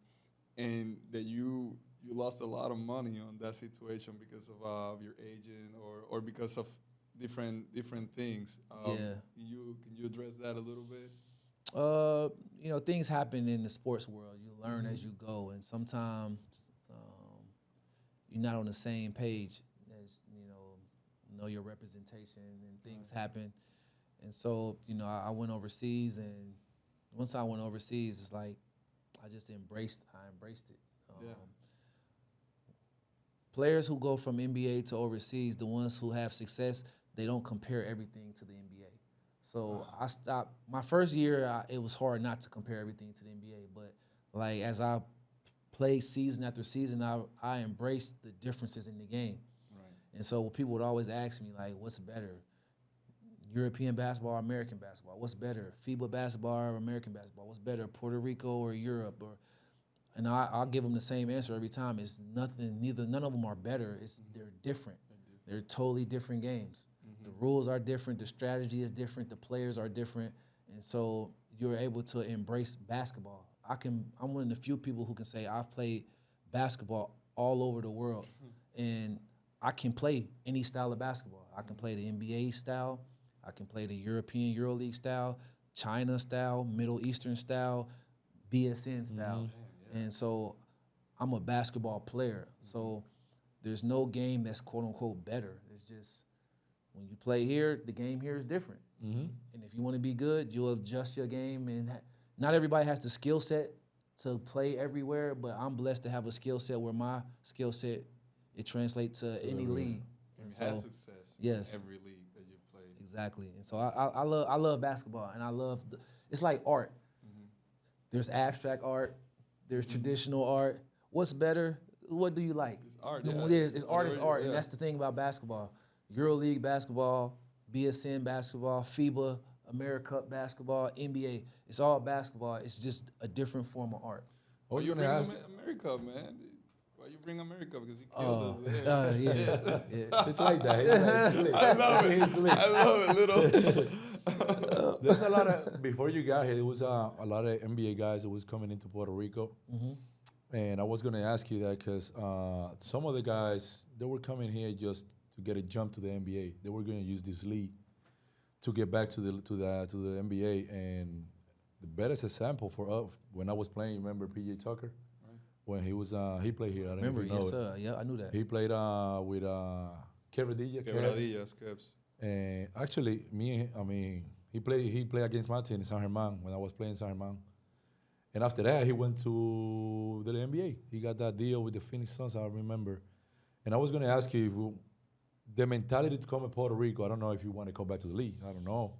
and that you lost a lot of money on that situation because of your agent or because of different things. Yeah. Can you address that a little bit? You know, things happen in the sports world. You learn as you go, and sometimes you're not on the same page as know your representation, and things happen. And so, I went overseas, and once I went overseas, it's like I embraced it. Yeah. Players who go from NBA to overseas, the ones who have success, they don't compare everything to the NBA. So I stopped. My first year, it was hard not to compare everything to the NBA. But like as I played season after season, I embraced the differences in the game. Right. And so people would always ask me, like, what's better, European basketball or American basketball? What's better, FIBA basketball or American basketball? What's better, Puerto Rico or Europe? And I'll give them the same answer every time. It's nothing. None of them are better. They're different. They're totally different games. The rules are different. The strategy is different. The players are different. And so you're able to embrace basketball. I'm one of the few people who can say I've played basketball all over the world, and I can play any style of basketball. I can play the NBA style. I can play the European EuroLeague style, China style, Middle Eastern style, BSN style. And so I'm a basketball player. So there's no game that's quote unquote better. It's just when you play here, the game here is different. And if you want to be good, you'll adjust your game. And not everybody has the skill set to play everywhere, but I'm blessed to have a skill set where my skill set, it translates to any league. And so, had success yes. in every league that you played. Exactly. And so I love basketball, and I love it's like art. There's abstract art. There's traditional art. What's better? What do you like? It's art. It's art is art, and that's the thing about basketball. EuroLeague basketball, BSN basketball, FIBA, America Cup basketball, NBA. It's all basketball. It's just a different form of art. Oh, you bring America, man. Why you bring America? Because he killed us. Yeah. It's like that. It's slick. I love it. It's slick. I love it, little. There's a lot of, before you got here, there was a lot of NBA guys that was coming into Puerto Rico. And I was going to ask you that because some of the guys, they were coming here just to get a jump to the NBA. They were going to use this league to get back to the NBA. And the best example for us, when I was playing, remember PJ Tucker? When he was, he played here. I don't Remember, know if you know yes, it. sir. Yeah, I knew that. He played with Quebradilla. Quebradillas, Caps. And actually, he played against my team in San Germán when I was playing in San Germán. And after that, he went to the NBA. He got that deal with the Phoenix Suns, I remember. And I was going to ask you, the mentality to come to Puerto Rico, I don't know if you want to come back to the league. I don't know.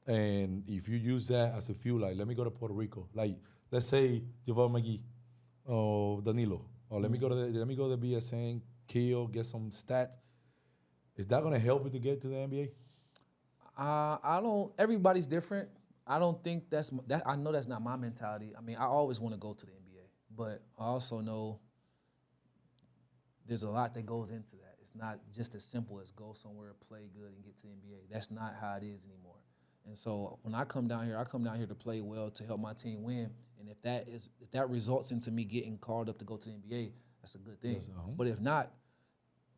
And if you use that as a fuel, like, let me go to Puerto Rico. Like, let's say Javon McGee or Danilo. Or let me go to the BSN, kill, get some stats. Is that going to help you to get to the NBA? I don't. Everybody's different. I don't think that. I know that's not my mentality. I mean, I always want to go to the NBA, but I also know there's a lot that goes into that. It's not just as simple as go somewhere, play good, and get to the NBA. That's not how it is anymore. And so when I come down here to play well, to help my team win. And if that results into me getting called up to go to the NBA, that's a good thing. Yes, But if not,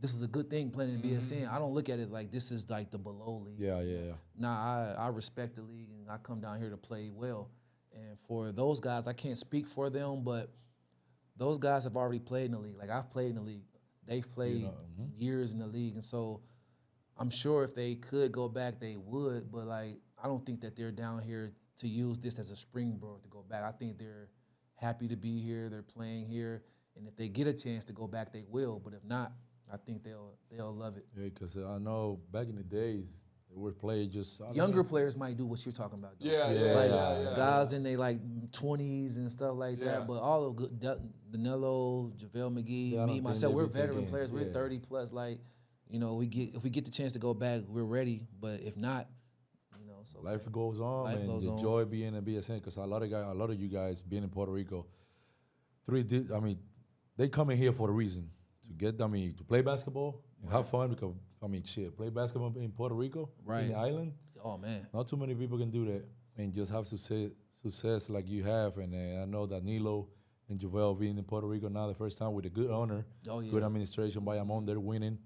this is a good thing playing in BSN. I don't look at it like this is like the below league. Yeah. Nah, I respect the league, and I come down here to play well. And for those guys, I can't speak for them, but those guys have already played in the league. Like, I've played in the league. They've played years in the league. And so I'm sure if they could go back, they would. But like, I don't think that they're down here to use this as a springboard to go back. I think they're happy to be here. They're playing here, and if they get a chance to go back, they will. But if not, I think they'll love it. Yeah, because I know back in the days, they were playing just Younger players might do what you're talking about. Though. Yeah. Guys in their like 20s and stuff like Yeah. that. But all of good, Danilo, JaVale McGee, Yeah, I don't me, think myself, they we're be veteran thinking, players. We're yeah. 30 plus. Like, you know, if we get the chance to go back, we're ready. But if not, you know, so Life goes on, Life and goes the on. joy being in BSN, because a lot of you guys being in Puerto Rico, they come in here for a reason to get, to play basketball and have fun. Because play basketball in Puerto Rico, in the island. Oh man, Not too many people can do that, and just have success like you have. And I know that Nilo and JaVale being in Puerto Rico now the first time with a good owner, good administration by Amon, they're winning.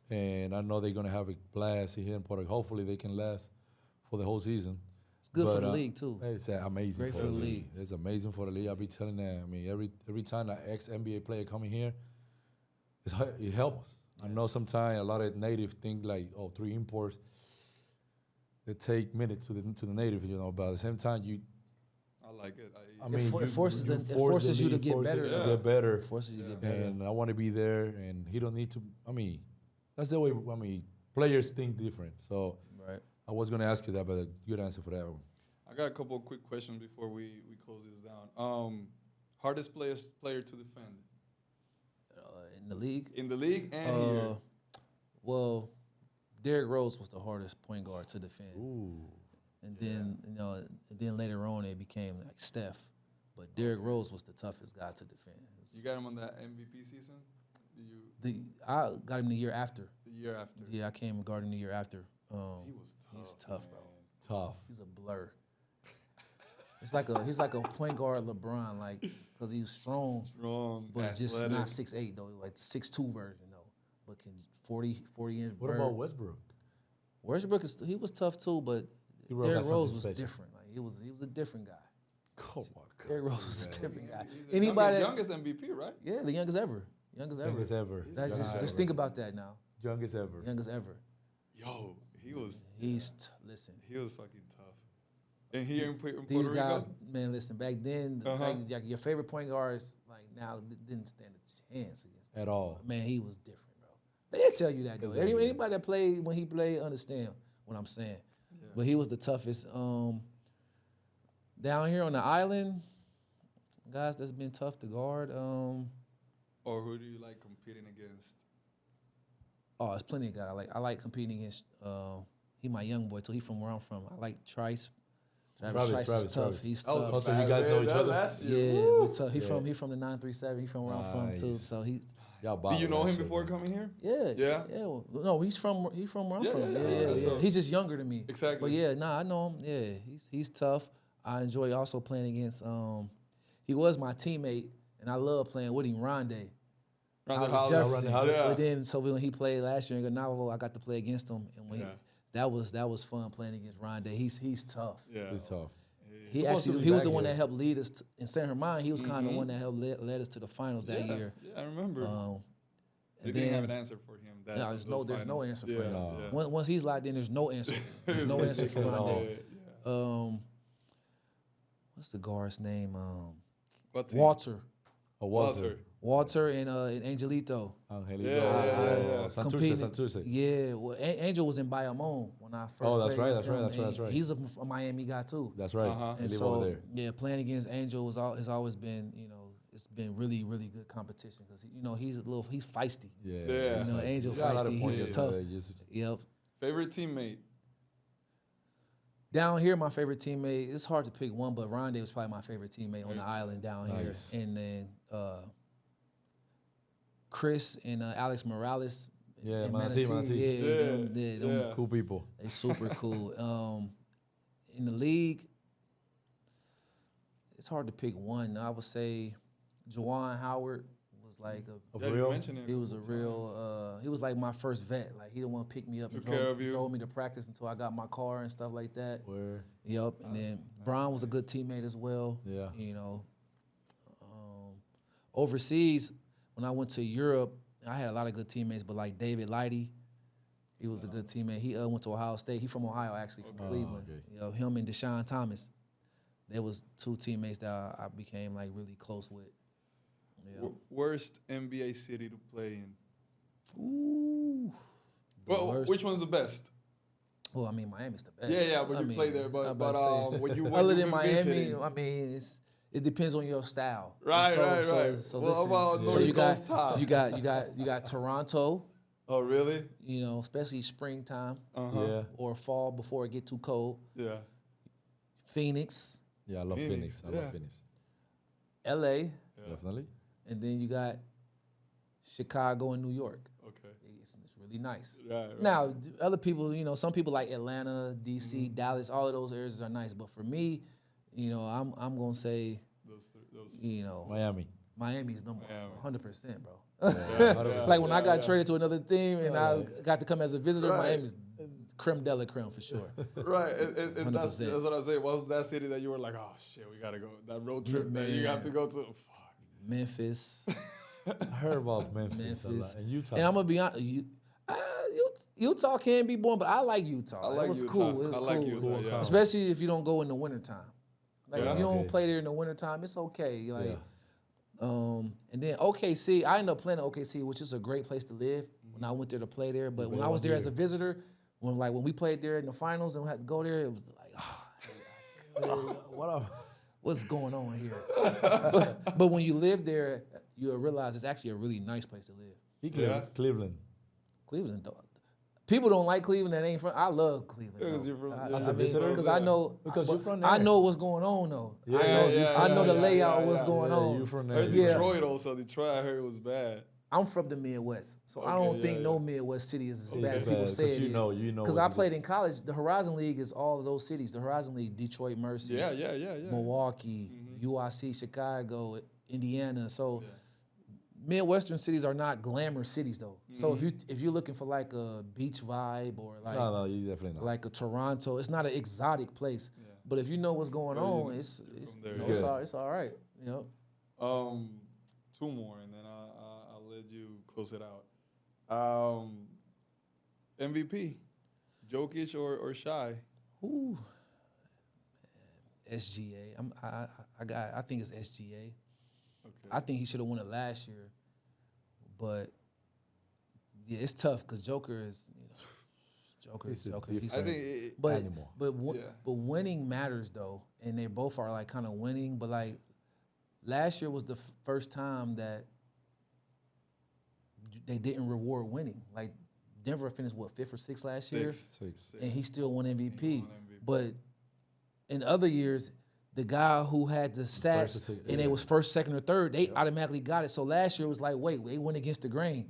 And I know they're going to have a blast here in Puerto Rico. Hopefully they can last for the whole season. it's good for the league too. It's amazing Great for the league. It's amazing for the league. I'll be telling that. Every time an ex-NBA player coming here, it helps us. I know sometimes a lot of native think like, 3 imports. It take minutes to the native, but at the same time, I like it. It forces you to get better. Get better. It forces you to get better. And I want to be there, and he don't need to. That's the way. Players think different. So Right. I was gonna ask you that, but good answer for that one. I got a couple of quick questions before we close this down. Hardest player to defend In the league. in the league and here. Well, Derrick Rose was the hardest point guard to defend. Ooh. And then later on it became like Steph. But Derrick Rose was the toughest guy to defend. You got him on that MVP season? I got him the year after. The year after? Yeah, I came and guarded him the year after. He was tough. He's tough, bro. Tough. He's a blur. He's like a point guard LeBron, like, because he's strong, but just athletic. not 6'8", though, like the 6'2" version though. But can 40 inch. What about Westbrook? Westbrook he was tough too, but Derrick Derrick Rose was special. different. Like he was a different guy. Oh my God. Derrick Rose was a different guy. He's the Anybody? youngest MVP, right? Yeah, the youngest ever. Youngest ever. Youngest ever. That Youngest just ever. think about that now. Youngest ever. Youngest ever. Yo, he was. Listen. He was fucking tough. And here in Puerto These Rico, guys, man, listen. Back then, like your favorite point guards, like now, didn't stand a chance against him. At all. Man, he was different, bro. They'll tell you that though. Anybody that played when he played understand what I'm saying. Yeah. But he was the toughest. Down here on the island, guys, that's been tough to guard. or who do you like competing against? Oh, there's plenty of guys. I like competing against. He my young boy too. He from where I'm from. I like Trice. Travis is tough. Travis. He's That was tough. Also, you guys know each other? Last year. Yeah, Woo! we tough. He from the 937. He from where I'm from too. Nice. So he. Y'all Did you know bother him that before shit, man. coming here? Yeah. Yeah? Yeah. No, he's from where I'm Yeah, from. yeah, Yeah. so- He's just younger than me. Exactly. But yeah, I know him. Yeah, he's tough. I enjoy also playing against. He was my teammate, and I love playing with him. Rondé. Ronda Hollis Jefferson. Hollis. Yeah. But then, so when he played last year in Granada, I got to play against him, and when Yeah. that was fun playing against Rondé. He's tough. Yeah. It's tough. He Supposed to actually be he was back the one here. that helped lead us in San Germain. He was kind of the one that helped led us to the finals that yeah. year. Yeah, I remember. They And didn't have then an answer for him. That, no, there's no finals. answer for Yeah, him. yeah. Once he's locked in, there's no answer. There's no answer for Rondé. Yeah. What's the guard's name? What team? Walter. Oh, Walter. Walter and Angelito. Angelito. Yeah. Santurce. Yeah, well, Angel was in Bayamon when I first Oh, that's played right, against that's right, him, that's right, and that's right. He's a Miami guy too. That's right. Uh-huh. He And live so, over there. yeah, playing against Angel has always been, it's been really, really good competition because, he's feisty. Yeah. Yeah. that's You know, right. Angel You got a lot of feisty, point he guards tough. there, just- Yep. Favorite teammate? Down here, my favorite teammate, it's hard to pick one, but Rondé was probably my favorite teammate on the island down Nice. here. And then Chris and Alex Morales. Yeah, and Manati. Yeah, them Cool people. they super cool. In the league, it's hard to pick one. I would say Juwan Howard was like Of Yeah, you real? mentioned him. he was a couple real he was like my first vet. Like he the one pick me up and Took care of you. drove me to practice until I got my car and stuff like that. Where? Yep. And then Brown was a good teammate as well. Yeah. Overseas, when I went to Europe, I had a lot of good teammates, but like David Lighty, He was a good teammate. He went to Ohio State. He from Ohio, actually, from Cleveland. okay. You know, him and Deshaun Thomas. There was two teammates that I became like really close with. Yeah. Worst NBA city to play in? Ooh. Well, worst. which one's the best? Well, I mean, Miami's the best. Yeah, but I you mean, play there. I'm But about to say. when you Other you've than been Miami, visiting. I mean, it depends on your style. Right. So Well, listen, about so Norris you Cole's got top? you got Toronto. Oh, really? You know, especially springtime Yeah. or fall before it get too cold. Yeah. Phoenix, Yeah, I love Phoenix, Phoenix. I yeah. love Phoenix. L.A. Definitely. And then you got Chicago and New York. Okay. It's really nice. Right. Now, other people, you know, some people like Atlanta, D.C., Dallas, all of those areas are nice. But for me, you know, I'm gonna say, Those. you know, Miami's number Miami. 100%, bro. Yeah, It's like when I got yeah. traded to another team and I got to come as a visitor, Right. Miami's creme de la creme for sure. Right, and that's 100%. what I say. What was that city that you were like, oh shit, we gotta go that road trip that you have to go to? Fuck. Memphis. I heard about Memphis a lot. And Utah. And I'm gonna be honest, Utah can be boring, but I like Utah. I like it was Utah. cool. It was I like cool. Utah, yeah. Especially if you don't go in the wintertime. Like Yeah. if you don't Okay. play there in the wintertime, it's okay. Like, Yeah. And then OKC, I ended up playing at OKC, which is a great place to live. When I went there to play there, but when I was there as a visitor, when we played there in the finals and we had to go there, it was like, What up? what's going on here? but when you live there, you'll realize it's actually a really nice place to live. Cleveland. Cleveland, though. People don't like Cleveland that ain't from. I love Cleveland. Because though. you're from As a visitor? Because I know. Because you're from there. I know what's going on though. Yeah, I know the layout of what's going Yeah, on. you from I there. heard Yeah. Detroit also. Detroit, I heard it was bad. I'm from the Midwest, so I Okay, don't yeah, think yeah. no Midwest city is as It's bad as bad, people say 'cause it you is. know Because what's I the played in college. The Horizon League is all of those cities. The Horizon League, Detroit, Mercy, Yeah. Milwaukee, UIC, Chicago, Indiana. So Midwestern cities are not glamour cities though. So if you're looking for like a beach vibe or like No, you definitely not. like a Toronto, it's not an exotic place. But if you know what's going on, it's from there. it's all right. You know. Two more, and then I'll let you close it out. MVP, Jokic or Shy? Ooh. SGA. I think it's SGA. Okay. I think he should have won it last year, but yeah, it's tough because Joker is, Joker. He's a Joker. different- I think But animal. but winning matters though, and they both are like kind of winning. But like last year was the first time that they didn't reward winning. Like Denver finished what 5th or 6th last year, Six. and he still won MVP. He won MVP. But in other years, the guy who had the stats First or second, and yeah. it was 1st, 2nd, or 3rd, they automatically got it. So last year was like, wait, they went against the grain.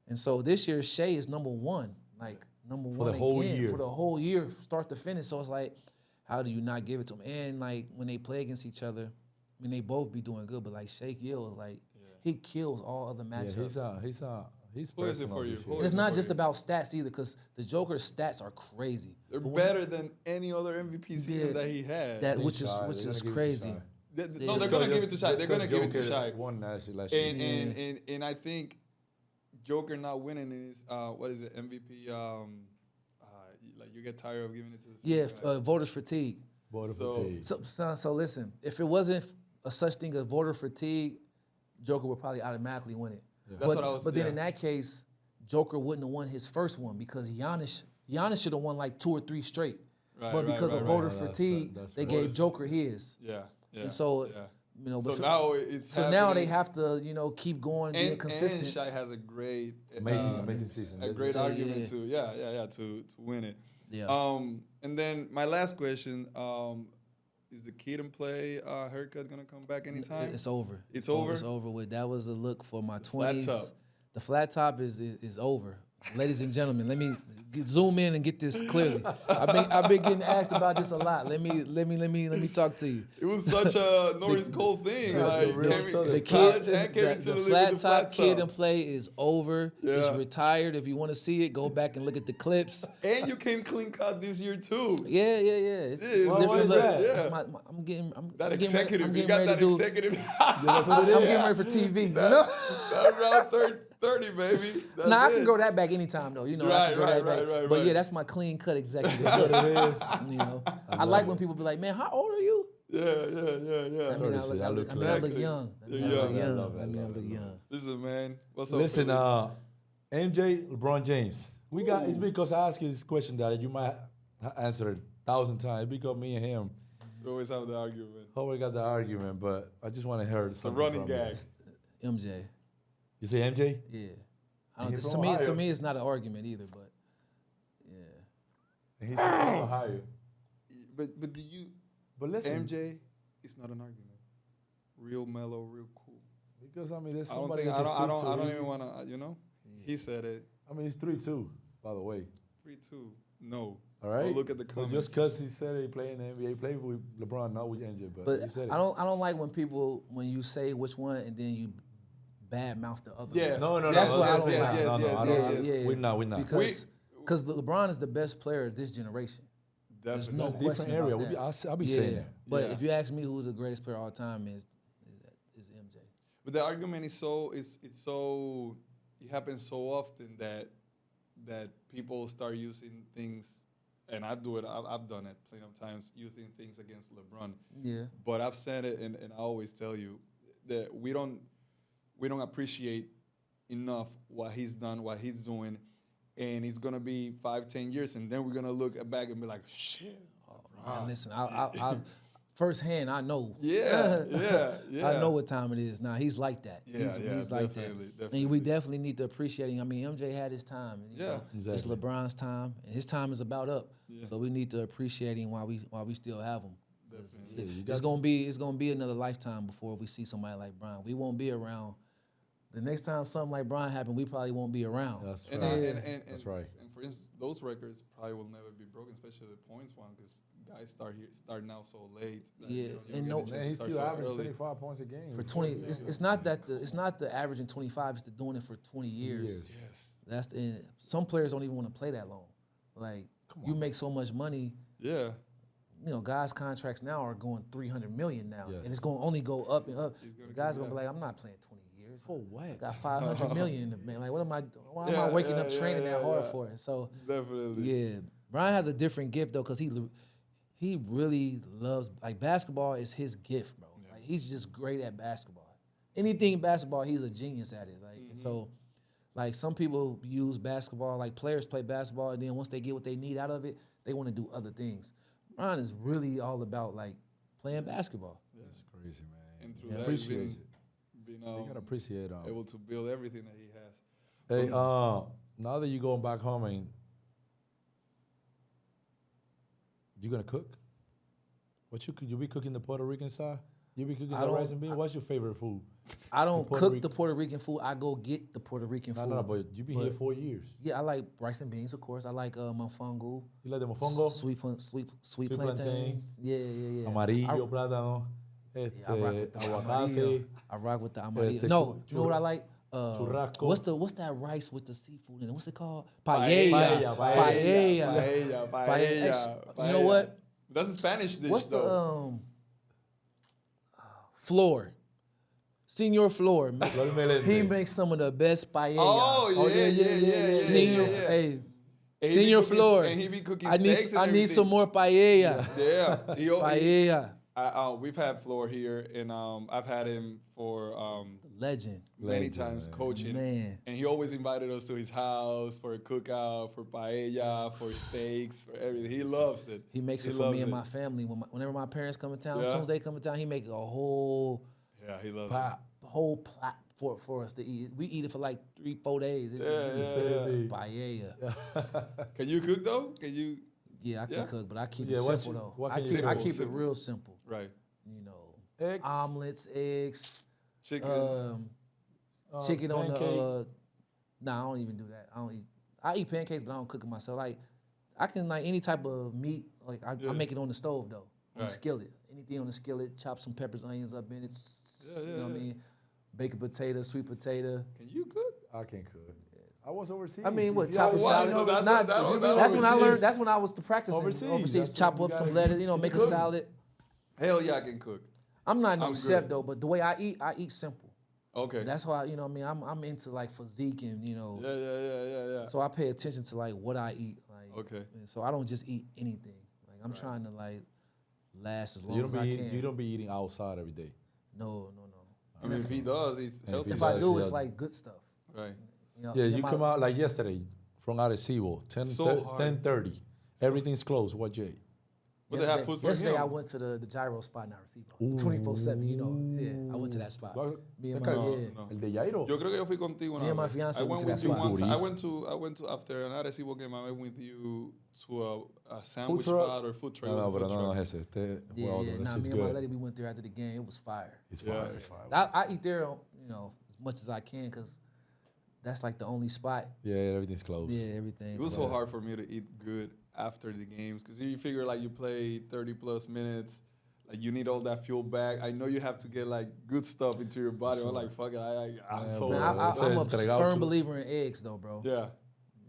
And so this year, Shea is number 1, like number For 1 the whole again year. for the whole year, start to finish. So it's like, how do you not give it to him? And like when they play against each other, I mean, they both be doing good, but like Shea Gill, like he kills all other Yeah, matchups. he's Who is it personal for you? this Who year. is It's it not for just you? about stats either, because the Joker's stats are crazy. They're But when- better than any other MVP season Yeah, that he had. that think which is Shy, which they're gonna is give it to crazy. Shy. No, they're gonna give it to Shy. They're gonna give it to Shy. Won last year. And I think Joker not winning is what is it, MVP? Like you get tired of giving it to the same Yeah, guy. voters fatigue. Border So- fatigue. So listen, if it wasn't a such thing as voter fatigue, Joker would probably automatically win it. That's what I was. But then in that case, Joker wouldn't have won his first one because Giannis should have won like 2 or 3 straight. Right, But right, because right, of right. voter That's fatigue, right. they That's gave right. Joker his. Yeah. And so, yeah. But So now it's so now they happening. have to keep going, being consistent. And Shai has a great, Amazing season. a great Yeah, argument yeah. to win it. Yeah. And then my last question, is the Kid and Play haircut gonna come back anytime? It's over. It's over? It's over with. That was a look for my flat 20s. top. The flat top is over. Ladies and gentlemen, let me zoom in and get this clearly. I've been getting asked about this a lot. Let me talk to you. It was such a Norris Cole thing. Like, The college kid, and came to the the flat league top with Kid the and Play is over. It's Yeah. retired. If you want to see it, go back and look at the clips. And you came clean cut this year too. Yeah. It's Yeah, a why different is look. that? It's Yeah. I'm getting That I'm getting ready- executive, I'm you getting got ready that to do- executive. That's what it is. I'm getting ready for TV. You know? That round 30, baby. That's Nah, I it. can grow that back anytime though. You know, I can grow that back. But yeah, that's my clean cut executive. That's what it is. You know, I like when people be like, "Man, how old are you?" Yeah. I mean, I look young. I look young. Listen, man. What's up? Listen, Philly? MJ, LeBron James. It's because I asked you this question that you might answer it 1,000 times. Because me and him We always have the argument. always got the argument, but I just want to hear It's a something running from gag. you. MJ. You say MJ? Yeah. He's To from me, Ohio. it's not an argument either. But yeah. And he's from Ohio. But do you? But listen, MJ, it's not an argument. Real mellow, real cool. because I mean, there's I don't somebody think that I can don't speak to I don't it. even want to. You know, he said it. I mean, he's 3-2, by the way. 3-2. No. All right. Go look at the But comments. just because he said he played in the NBA, he played with LeBron, not with MJ. But he But said it. I don't like when you say which one and then you bad mouth the other. Yeah. one. No. That's what I yes, don't yes, like. yes, No, yes, I yes, don't- yes. We're not. Because LeBron is the best player of this generation. Definitely. no That's question different area. about that. I'll be saying that. But Yeah. if you ask me who's the greatest player of all time is MJ. But the argument is it happens so often that people start using things, and I do it. I've done it plenty of times, using things against LeBron. Yeah. But I've said it, and I always tell you that we don't appreciate enough what he's done, what he's doing, and it's gonna be 5-10 years, and then we're gonna look back and be like, shit. Man, listen, I firsthand I know. Yeah. I know what time it is now. He's like that. Yeah, he's like definitely, that. definitely. And we definitely need to appreciate him. I mean, MJ had his time. And, you Yeah. know, It's Exactly. LeBron's time, and his time is about up. Yeah. So we need to appreciate him while we still have him. Definitely. Yeah, you got It's gonna be another lifetime before we see somebody like Bron. We won't be around. The next time something like Bron happened, we probably won't be around. That's And, right. and That's right. And for instance, those records probably will never be broken, especially the points one, because guys starting out so late. that, Yeah, you don't and get no- a chance Man, to he's start still so averaging early. 25 points a game. For 20, it's not that it's not the averaging 25. It's the doing it for 20 years. Yes. That's some players don't even want to play that long. Like you make so much money. Yeah. You know, guys' contracts now are going 300 million now, Yes. and it's going to only go up and up. He's gonna The guys keep gonna be that. like, I'm not playing 20 years. For what? I got 500 million in the bank. Like, why am Yeah, I waking yeah, up training yeah, that hard yeah. for it? So Definitely. yeah, Brian has a different gift though, cause he really loves like basketball is his gift, bro. Like he's just great at basketball. Anything basketball, he's a genius at it. Like and so, like some people use basketball, like players play basketball, and then once they get what they need out of it, they want to do other things. Brian is really all about like playing basketball. That's crazy, man. And through Yeah, that, appreciate he's it. been You gotta appreciate able to build everything that he has. Hey, now that you're going back home, and you gonna cook? What you be cooking the Puerto Rican style? You be cooking I the don't- rice and beans? What's your favorite food? I don't Puerto cook Rican- the Puerto Rican food. I go get the Puerto Rican food. No, but you been here 4 years. Yeah, I like rice and beans, of course. I like mofongo. You like the mofongo? Sweet plantain. plantains. Yeah. Amarillo, plátano, I rock with the aguacate. amarillo. I rock with the amarillo. Este, No, you know what I like? churrasco. What's that rice with the seafood in it? What's it called? Paella. Paella. You know what? That's a Spanish dish, What's though. the Flor? Senor Flor. Flor Melendez. He makes some of the best paella. Oh, yeah. Senior, yeah. hey, And he be Senior cooking- Flor. And he be cooking I need steaks and I need everything. some more paella. Yeah. Paella. We've had Floor here, and I've had him for Legend. many times coaching. Man. And he always invited us to his house for a cookout, for paella, for steaks, for everything. He loves it. He makes it for loves me and my family. Whenever my parents come in town, as Yeah. soon as they come in town, he make a whole Yeah, he loves plot for us to eat. We eat it for like 3-4 days. Yeah. Paella. it. Can you cook, though? Can you? Yeah, I can Yeah? cook, but I keep Yeah, it what simple you- though. what I can you keep do? it real simple. Right. You know, Eggs. omelets, eggs, Chicken. chicken on pancake. the. Nah, I don't even do that. I eat pancakes, but I don't cook it myself. Like I can like any type of meat. Like I make it on the stove though, on the Right. skillet. Anything on the skillet. Chop some peppers, onions up in it. Yeah, You know what I yeah. mean? Baked potato, sweet potato. Can you cook? I can cook. I was overseas. I mean, what You chop a always- wow, salad? so that- Not- that- that's when I learned. overseas. That's when I was practicing Overseas, that's Chop when up you some gotta- lettuce. You know, you make a cook. salad. Hell yeah, I can cook. I'm not no I'm chef good. though, but the way I eat simple. Okay. That's why, you know what I mean, I'm into like physique and, you know. Yeah. So I pay attention to like what I eat. Like, Okay. and so I don't just eat anything. Like I'm trying to like last as So long you as don't I be can. you don't be eating outside every day. No. I mean, if he does, it's healthy. If I do, Yeah. it's like good stuff. Right. You know, Yeah, in you my- come out like yesterday from Arecibo, So hard. 10:30. Everything's closed. What you ate? But they have food for Yesterday him. I went to the gyro spot in Arecibo. 24/7, you know. Yeah, I went to that spot. Me and my No. El de Jairo. Yo creo que yo fui contigo una Me and my vez. fiance I went went to with that you one spot. time. I went to after an Arecibo game. I went with you to a sandwich truck? spot or food truck. It No, was a pero food no, truck. es ese. Este fue Yeah, otro. yeah. This Nah, is me and my good. lady, we went there after the game. It was fire. It's Yeah. fire. It's fire. I eat there, you know, as much as I can because that's like the only spot. Yeah, everything's closed. Yeah, everything. It was so closed. hard for me to eat good after the games because you figure like you play 30 plus minutes, like you need all that fuel back. I know you have to get like good stuff into your body. I'm like, fuck it, I'm so. Man, bro. I'm a Entregado firm to- believer in eggs, though, bro. Yeah.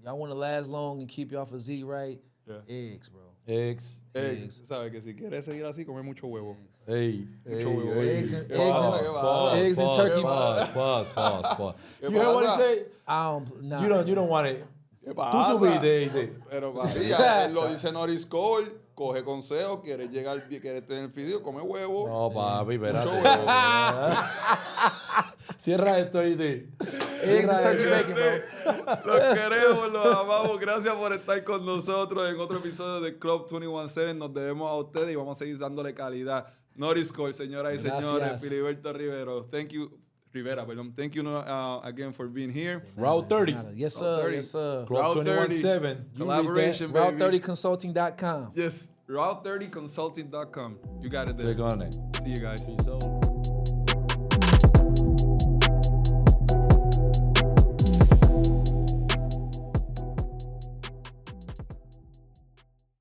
Y'all want to last long and keep y'all physique right? Yeah. Eggs, bro. Eggs. Eggs. ¿Sabes? Que si quieres seguir así, come mucho huevo. Hey, Mucho huevo. Eggs and- Pause, eggs and pause, turkey. Pause. You heard what he said? I don't. Nah. You don't want it. ¿Qué Tú pasa? subiste. Pero así, ya, lo dice Norris Cole, coge consejo, quieres llegar, quieres tener físico, come huevo. No, papi, espérate. Mucho huevo. Cierra esto y de. Eggs and turkey bacon, bro. Los queremos, los amamos. Gracias por estar con nosotros en otro episodio de Club 21Seven. Nos debemos a ustedes y vamos a seguir dándole calidad. Norris Cole, señoras y señores. Gracias. Filiberto Rivero. Rivera, perdón. Thank you again for being here. Route 30. Yes, Route sir. 30. Yes, sir. Club Route 30. 21-7. Collaboration, baby. Route30consulting.com. Yes, route30consulting.com. You got it there. Click on it. See you guys. Peace out.